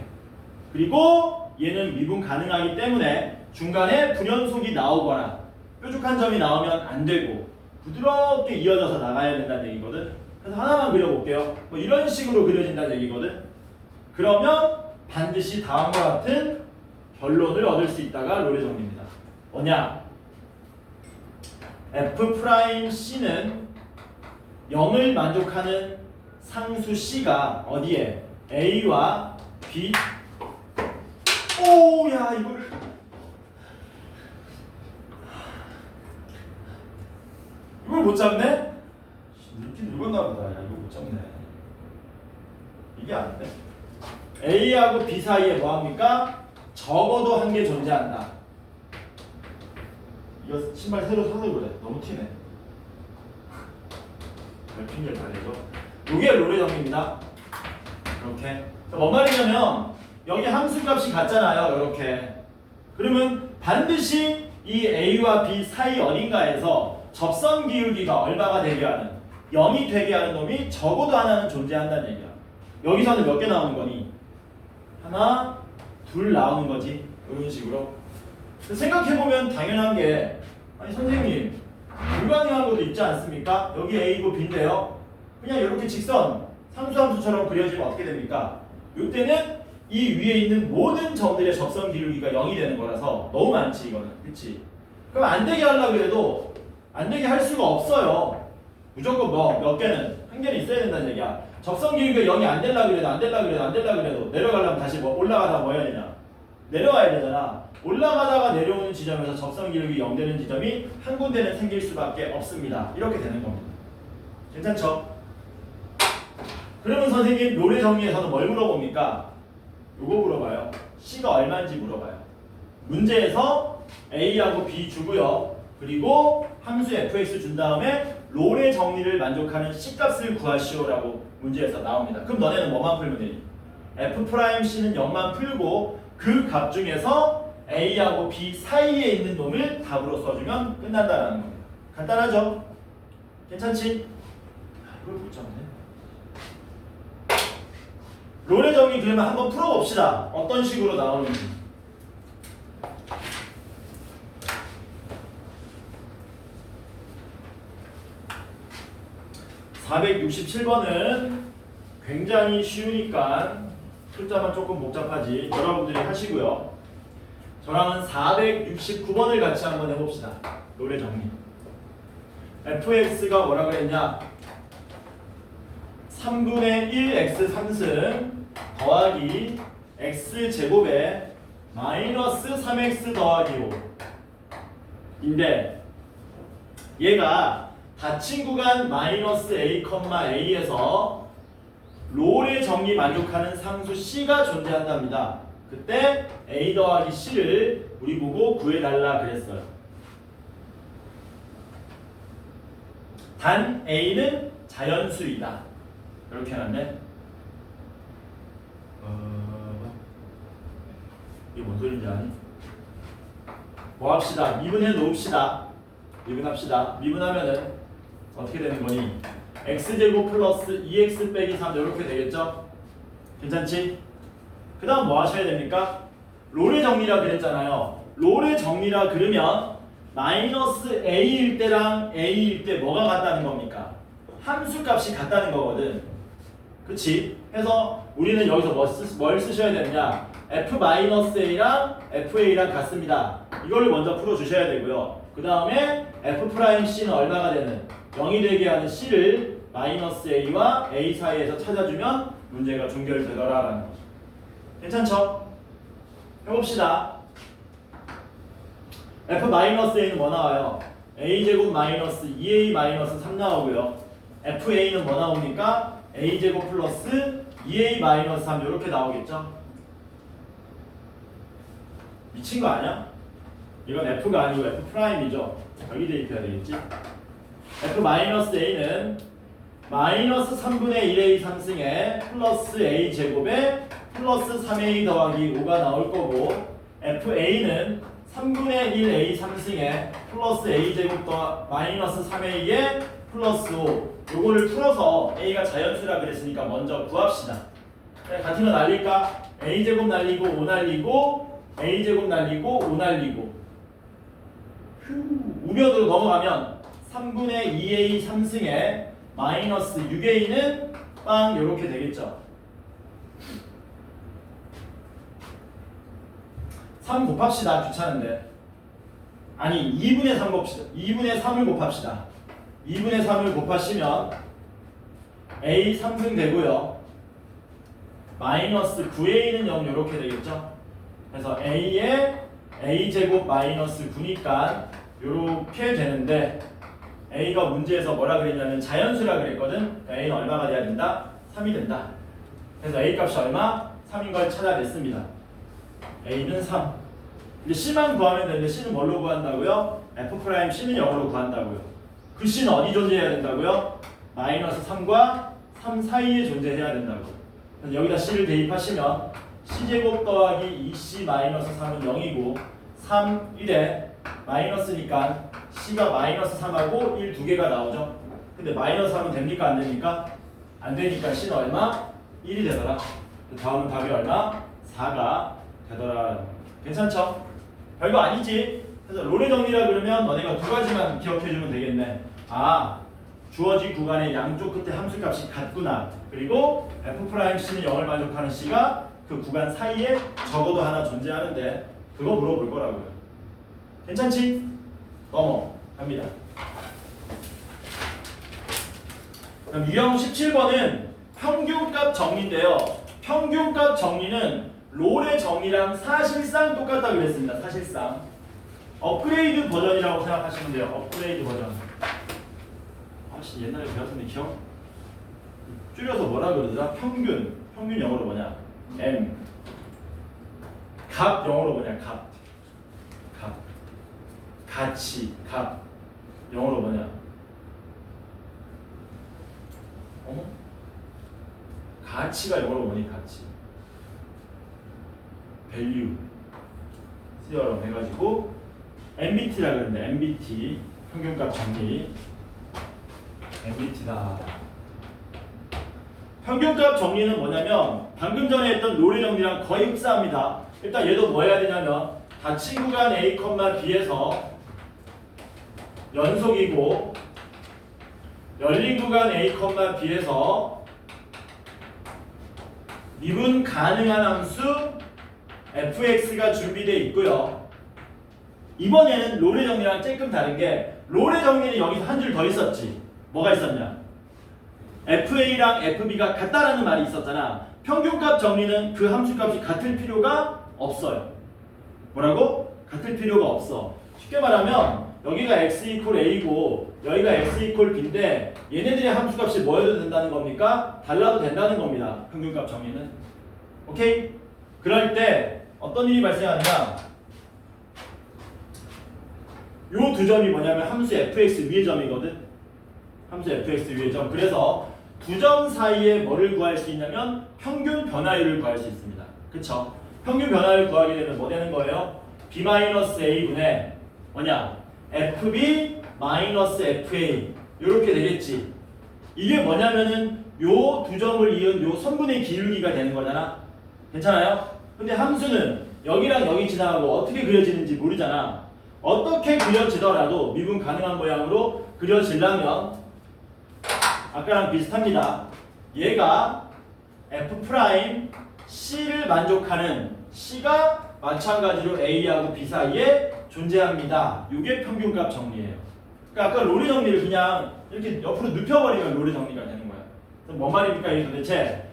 그리고 얘는 미분 가능하기 때문에 중간에 불연속이 나오거나 뾰족한 점이 나오면 안 되고 부드럽게 이어져서 나가야 된다는 얘기거든. 그래서 하나만 그려볼게요. 뭐 이런 식으로 그려진다는 얘기거든. 그러면 반드시 다음과 같은 결론을 얻을 수 있다가 롤의 정리입니다. 뭐냐? F'C는 0을 만족하는 상수 C가 어디에? A와 B. 오, 야, 이거를. 이걸 못 잡네? 이렇게 늙었나 보다. 야, 이거 못 잡네. 이게 안 돼. A하고 B 사이에 뭐합니까? 적어도 한 개 존재한다. 이거 신발 새로 사서 그래. 너무 티네. 별 핑계를 다 내죠. 이게 롤의 정리입니다. 이렇게. 뭔 말이냐면 여기 함수값이 같잖아요. 이렇게. 그러면 반드시 이 A와 B 사이 어딘가에서 접선 기울기가 얼마가 되게 하는 0이 되게 하는 놈이 적어도 하나는 존재한다는 얘기야. 여기서는 몇 개 나오는 거니? 하나, 둘 나오는 거지. 이런 식으로. 생각해보면 당연한 게 아니 선생님 불가능한 것도 있지 않습니까? 여기 A고 B인데요. 그냥 이렇게 직선 상수함수처럼 그려지면 어떻게 됩니까? 이때는 이 위에 있는 모든 점들의 접선 기울기가 0이 되는 거라서 너무 많지 이거는. 그치? 그럼 안 되게 하려고 해도 안 되게 할 수가 없어요. 무조건 뭐 몇 개는 한 개는 있어야 된다는 얘기야. 접선 기울기가 0이 안 되려고 그래도 안 되려고 그래도 안 되려고 그래도 내려가려면 다시 뭐 올라가다가 뭐 해야 되냐? 내려와야 되잖아. 올라가다가 내려오는 지점에서 접선 기울기 0 되는 지점이 한 군데는 생길 수밖에 없습니다. 이렇게 되는 겁니다. 괜찮죠? 그러면 선생님 롤의 정리에서는 뭘 물어봅니까? 요거 물어봐요. C가 얼마인지 물어봐요. 문제에서 A하고 B 주고요. 그리고 함수 fx 준 다음에 롤의 정리를 만족하는 C값을 구하시오라고 문제에서 나옵니다. 그럼 너네는 뭐만 풀면 되니? F'C는 0만 풀고 그 값 중에서 A하고 B 사이에 있는 놈을 답으로 써주면 끝난다라는 겁니다. 간단하죠? 괜찮지? 이걸 못 잡네. 롤의 정리 그러면 한번 풀어봅시다. 어떤 식으로 나오는지. (467번은) 굉장히 쉬우니까 숫자만 조금 복잡하지 여러분들이 하시고요. 저랑은 469번을 같이 한번 해봅시다. 롤의 정리. fx가 뭐라 그랬냐? 3분의 1 x 3승 더하기 x제곱에 마이너스 3x 더하기 5인데 얘가 닫힌 구간 마이너스 a, a에서 롤의 정리 만족하는 상수 c가 존재한답니다. 그때 a 더하기 c를 우리 보고 구해달라 그랬어요. 단 a는 자연수이다. 이렇게 해놨네. 이게 뭔 소리인지 아니? 뭐 합시다. 미분해 놓읍시다. 미분합시다. 미분하면은 어떻게 되는 거니? x제곱 플러스 2x 빼기 3 이렇게 되겠죠? 괜찮지? 그 다음 뭐 하셔야 됩니까? 롤의 정리라 그랬잖아요. 롤의 정리라 그러면 마이너스 a일 때랑 a일 때 뭐가 같다는 겁니까? 함수 값이 같다는 거거든. 그치? 해서 우리는 여기서 뭘 쓰셔야 되느냐? f-a랑 fa랑 같습니다. 이걸 먼저 풀어주셔야 되고요. 그 다음에 f'c는 얼마가 되는? 0이 되게 하는 c를 마이너스 a와 a 사이에서 찾아주면 문제가 종결되더라라는 거죠. 괜찮죠? 해봅시다. f-a는 뭐 나와요? a제곱 마이너스 2a 마이너스 3 나오고요. fa는 뭐 나옵니까? a제곱 플러스 2a 마이너스 3 이렇게 나오겠죠? 미친 거 아니야? 이건 f가 아니고 f'이죠. 여기 대입해야 되겠지? f-a는 마이너스 3분의 1a 3승에 플러스 a 제곱에 플러스 3a 더하기 5가 나올 거고 fa는 3분의 1a 3승에 플러스 a 제곱 더 마이너스 3a에 플러스 5 요거를 풀어서 a가 자연수라 그랬으니까 먼저 구합시다. 같은 거 날릴까? a 제곱 날리고 5 날리고 a 제곱 날리고 5 날리고 우변으로 넘어가면 3분의 2a 3승에 마이너스 6a는 빵 요렇게 되겠죠. 3 곱합시다. 귀찮은데. 아니 2분의 3 곱합시다. 2분의 3을 곱합시다. 2분의 3을 곱하시면 a 3승 되고요. 마이너스 9a는 0 요렇게 되겠죠. 그래서 a에 a제곱 마이너스 9니까 요렇게 되는데 a가 문제에서 뭐라 그랬냐면 자연수라 그랬거든. 그러니까 a는 얼마가 돼야 된다? 3이 된다. 그래서 a 값이 얼마? 3인 걸 찾아냈습니다. a는 3. 이제 c만 구하면 되는데 c는 뭘로 구한다고요? f'c는 0으로 구한다고요. 그 c는 어디 존재해야 된다고요? 마이너스 3과 3 사이에 존재해야 된다고요. 그래서 여기다 c를 대입하시면 c제곱 더하기 2c 마이너스 3은 0이고 3, 1에 마이너스니까 c가 마이너스 3하고 1 두 개가 나오죠. 근데 마이너스 3은 됩니까? 안 됩니까? 안 되니까 c는 얼마? 1이 되더라. 다음 답이 얼마? 4가 되더라. 괜찮죠? 별거 아니지? 그래서 롤의 정리라 그러면 너네가 두 가지만 기억해주면 되겠네. 아, 주어진 구간의 양쪽 끝에 함수값이 같구나. 그리고 f'c는 0을 만족하는 c가 그 구간 사이에 적어도 하나 존재하는데 그거 물어볼 거라고요. 괜찮지? 넘어갑니다. 그럼 유형 17번은 평균값 정리인데요. 평균값 정리는 롤의 정리랑 사실상 똑같다고 그랬습니다. 사실상 업그레이드 버전이라고 생각하시면 돼요. 업그레이드 버전. 아씨 옛날에 배웠는데 기억? 줄여서 뭐라 그러더라? 평균. 평균 영어로 뭐냐? M. 값 영어로 뭐냐? 값. 값. 가치. 값. 영어로 뭐냐? 어머? 가치가 영어로 뭐니? 가치. value. 수열로 해가지고 MBT라 그러는데 MBT. 평균값 정리. MBT다. 평균값 정리는 뭐냐면 방금 전에 했던 롤의 정리랑 거의 흡사합니다. 일단 얘도 뭐 해야 되냐면 닫힌 구간 A, B에서 연속이고 열린 구간 A, B에서 미분 가능한 함수 fx가 준비되어 있고요. 이번에는 롤의 정리랑 조금 다른 게 롤의 정리는 여기서 한 줄 더 있었지. 뭐가 있었냐? FA랑 FB가 같다라는 말이 있었잖아. 평균값 정리는 그 함수값이 같을 필요가 없어요. 뭐라고? 같을 필요가 없어. 쉽게 말하면 여기가 x 이퀄 a고 여기가 x 이퀄 b인데 얘네들의 함수값이 뭐여도 된다는 겁니까? 달라도 된다는 겁니다. 평균값 정리는. 오케이? 그럴 때 어떤 일이 발생하느냐? 요 두 점이 뭐냐면 함수 fx 위의 점이거든. 함수 fx 위의 점. 그래서 두 점 사이에 뭐를 구할 수 있냐면 평균 변화율을 구할 수 있습니다. 그쵸? 평균 변화를 구하게 되면 뭐 되는 거예요? B-A분의 뭐냐? FB-FA 이렇게 되겠지. 이게 뭐냐면은 요 두 점을 이은 요 선분의 기울기가 되는 거잖아. 괜찮아요? 근데 함수는 여기랑 여기 지나가고 어떻게 그려지는지 모르잖아. 어떻게 그려지더라도 미분 가능한 모양으로 그려지려면 아까랑 비슷합니다. 얘가 F'C를 만족하는 C가 마찬가지로 A하고 B 사이에 존재합니다. 이게 평균값 정리예요. 그러니까 아까 로리 정리를 그냥 이렇게 옆으로 눕혀버리면 로리 정리가 되는 거야. 그럼 뭔 말입니까? 이게 도대체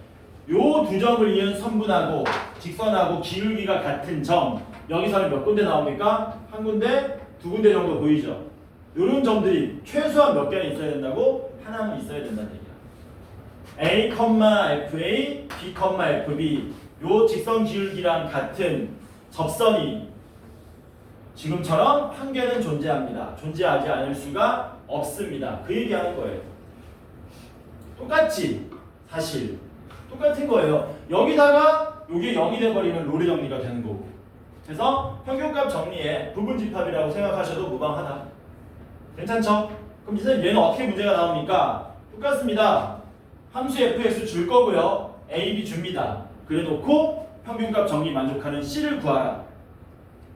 요 두 점을 이은 선분하고 직선하고 기울기가 같은 점 여기서는 몇 군데 나옵니까? 한 군데, 두 군데 정도 보이죠? 이런 점들이 최소한 몇 개는 있어야 된다고? 하나는 있어야 된다는 얘기야. A, FA, B, FB 요 직선 기울기랑 같은 접선이 지금처럼 한 개는 존재합니다. 존재하지 않을 수가 없습니다. 그 얘기하는 거예요. 똑같지? 사실 똑같은 거예요. 여기다가 이게 0이 돼버리면 로리 정리가 되는 거고. 그래서 평균값 정리에 부분집합이라고 생각하셔도 무방하다. 괜찮죠? 그럼 이제 얘는 어떻게 문제가 나옵니까? 똑같습니다. 함수 fx 줄 거고요. a, b 줍니다. 그래 놓고 평균값 정리 만족하는 c를 구하라.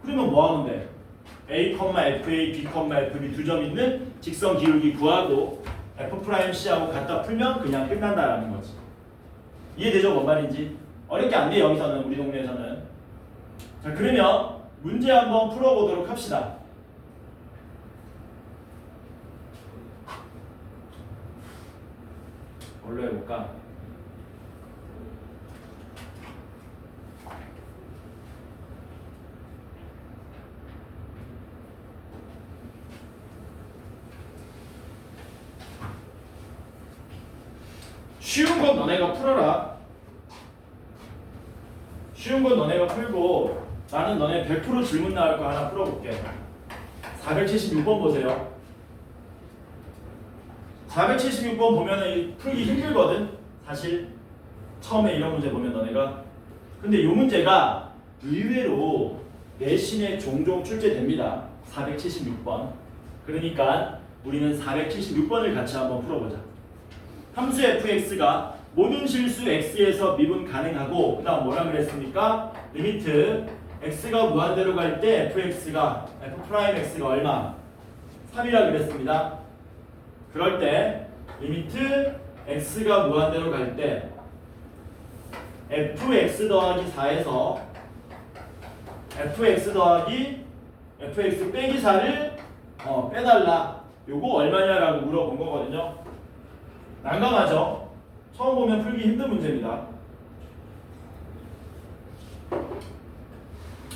그러면 뭐 하면 돼? a, FA, B, FB 두 점 있는 직선 기울기 구하고 F'C하고 갖다 풀면 그냥 끝난다라는 거지. 이해되죠? 뭔 말인지? 어렵게 안 돼 여기서는 우리 동네에서는. 자 그러면 문제 한번 풀어보도록 합시다. 뭘로 해볼까? 쉬운 건 너네가 풀어라. 쉬운 건 너네가 풀고 나는 너네 100% 질문 나올 거 하나 풀어볼게. 476번 보세요. 476번 보면은 풀기 힘들거든. 사실 처음에 이런 문제 보면 너네가. 근데 이 문제가 의외로 내신에 종종 출제됩니다. 476번. 그러니까 우리는 476번을 같이 한번 풀어보자. 함수 fx가 모든 실수 x에서 미분 가능하고 그 다음 뭐라 그랬습니까? 리미트 x가 무한대로 갈 때 fx가 f'x가 얼마? 3이라 그랬습니다. 그럴 때 리미트 x가 무한대로 갈 때 fx 더하기 4에서 fx 더하기 fx 빼기 4를 빼달라. 요거 얼마냐라고 물어본 거거든요. 난감하죠? 처음 보면 풀기 힘든 문제입니다.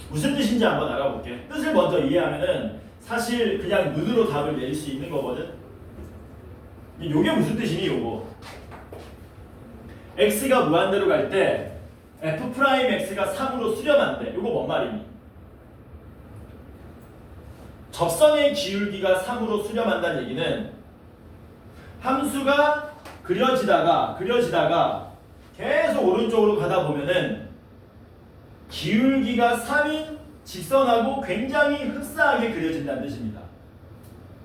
무슨 뜻인지 한번 알아볼게. 뜻을 먼저 이해하면은 사실 그냥 눈으로 답을 내릴 수 있는 거거든. 요게 무슨 뜻이니 요거? x가 무한대로 갈 때 f'x가 3으로 수렴한대. 요거 뭔 말이니? 접선의 기울기가 3으로 수렴한다는 얘기는 함수가 그려지다가 계속 오른쪽으로 가다 보면은 기울기가 3인 직선하고 굉장히 흡사하게 그려진다는 뜻입니다.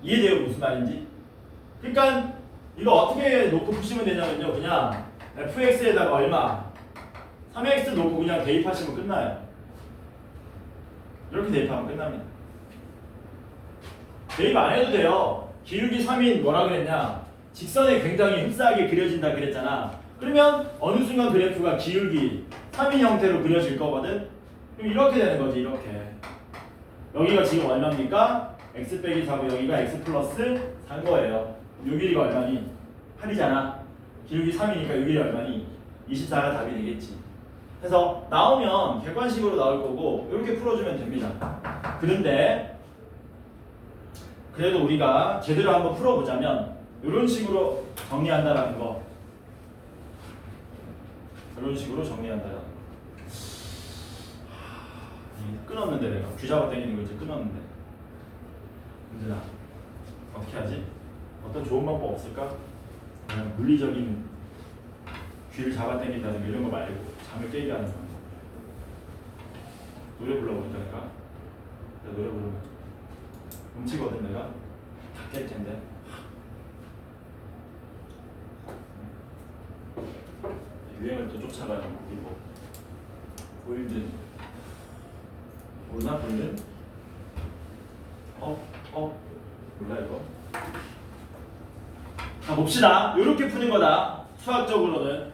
이해돼요? 무슨 말인지? 그러니까 이거 어떻게 놓고 푸시면 되냐면요. 그냥 fx에다가 얼마? 3x 놓고 그냥 대입하시면 끝나요. 이렇게 대입하면 끝납니다. 대입 안 해도 돼요. 기울기 3인 뭐라 그랬냐? 직선에 굉장히 흡사하게 그려진다 그랬잖아. 그러면 어느 순간 그래프가 기울기 3인 형태로 그려질 거거든. 그럼 이렇게 되는 거지. 이렇게. 여기가 지금 얼마입니까? x 빼기 4고 여기가 x 플러스 4인 거예요. 요 길이가 얼마니? 8이잖아. 기울기 3이니까 요 길이 얼마니? 24가 답이 되겠지. 그래서 나오면 객관식으로 나올 거고 이렇게 풀어주면 됩니다. 그런데 그래도 우리가 제대로 한번 풀어보자면 이런 식으로 정리한다라는 거. 이런 식으로 정리한다라는 거. 끊었는데 내가 귀 잡아 당기는 거 이제 끊었는데. 은진아 어떻게 하지? 어떤 좋은 방법 없을까? 그냥 물리적인 귀를 잡아 당긴다든가 이런 거 말고 잠을 깨게 하는 방법. 노래 불러보니까 내가 노래 부르면 훔치거든 내가. 다 깰 텐데. 유행을 또 쫓아가는 거기 뭐 골든 몰라 골든? 몰라 이거. 자 봅시다. 이렇게 푸는 거다. 수학적으로는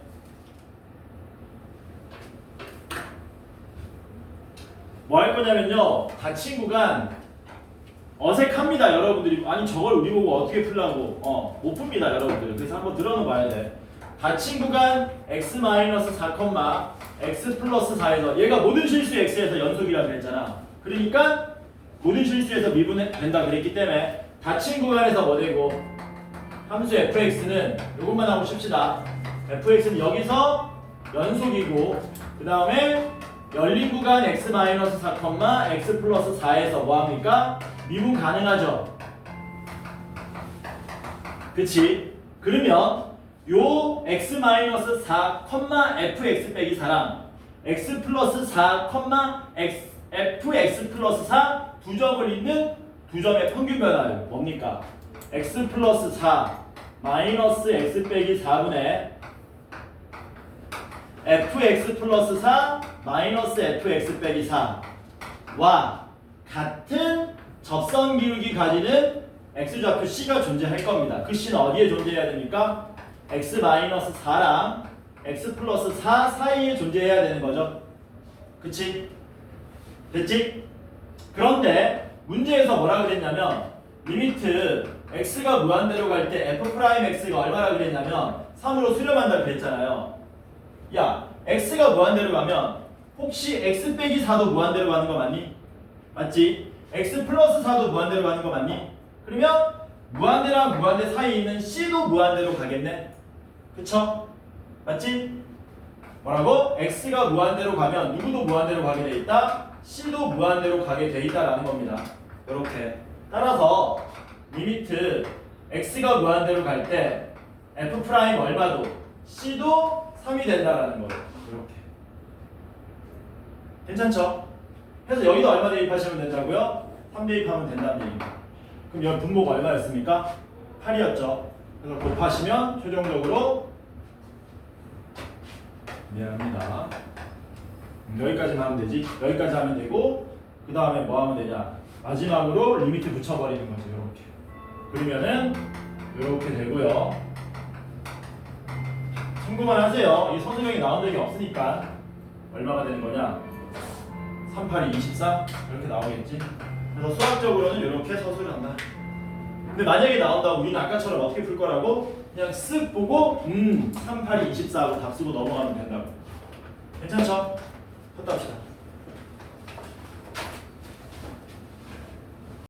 뭐 할 거냐면요. 닫힌 구간 어색합니다 여러분들이. 아니 저걸 우리 보고 어떻게 풀라고 못 풉니다 여러분들. 그래서 한번 들어는 봐야 돼. 닫힌 구간 x-4, x 플러스 4에서 얘가 모든 실수 x에서 연속이라 그랬잖아. 그러니까 모든 실수에서 미분된다 그랬기 때문에 닫힌 구간에서 뭐 되고 함수 fx는 이것만 하고 칩시다. fx는 여기서 연속이고 그 다음에 열린 구간 x-4, x 플러스 4에서 뭐합니까? 미분 가능하죠? 그치? 그러면 요 x-4, fx 빼기 4랑 x 플러스 4, fx 플러스 4 두 점을 잇는 두 점의 평균 변화율 뭡니까? x 플러스 4 마이너스 x 빼기 4분의 fx 플러스 4 마이너스 fx 빼기 4와 같은 접선 기울기 가지는 x좌표 c가 존재할 겁니다. 그 c는 어디에 존재해야 됩니까? x 마이너스 4랑 x 플러스 4 사이에 존재해야 되는 거죠. 그치? 됐지? 그런데 문제에서 뭐라 그랬냐면 리미트 x가 무한대로 갈 때 f'x가 얼마나 그랬냐면 3으로 수렴한다 그랬잖아요. 야 x가 무한대로 가면 혹시 x 빼기 4도 무한대로 가는 거 맞니? 맞지? x 플러스 4도 무한대로 가는 거 맞니? 그러면 무한대랑 무한대 사이에 있는 c도 무한대로 가겠네? 그쵸? 맞지? 뭐라고? x가 무한대로 가면 누구도 무한대로 가게 돼 있다? c도 무한대로 가게 돼 있다라는 겁니다. 이렇게 따라서 리미트 x가 무한대로 갈 때 f' 얼마도 c도 3이 된다라는 거예요. 이렇게 괜찮죠? 그래서 여기도 얼마 대입하시면 된다고요? 3 대입하면 된다는 얘기입니다. 그럼 여기 분모가 얼마였습니까? 8이었죠. 그래서 곱하시면 최종적으로 미안합니다. 여기까지만 하면 되지. 여기까지 하면 되고 그 다음에 뭐 하면 되냐? 마지막으로 리미트 붙여버리는 거죠. 이렇게. 그러면은 이렇게 되고요. 참고만 하세요. 이 선수명이 나온 적이 없으니까 얼마가 되는 거냐? 3, 8이 24 이렇게 나오겠지. 그래서 수학적으로는 이렇게 서술을 한다. 근데 만약에 나온다고 우리는 아까처럼 어떻게 풀 거라고? 그냥 쓱 보고 3, 8이 24 하고 답 쓰고 넘어가면 된다고. 괜찮죠? 헛답시다.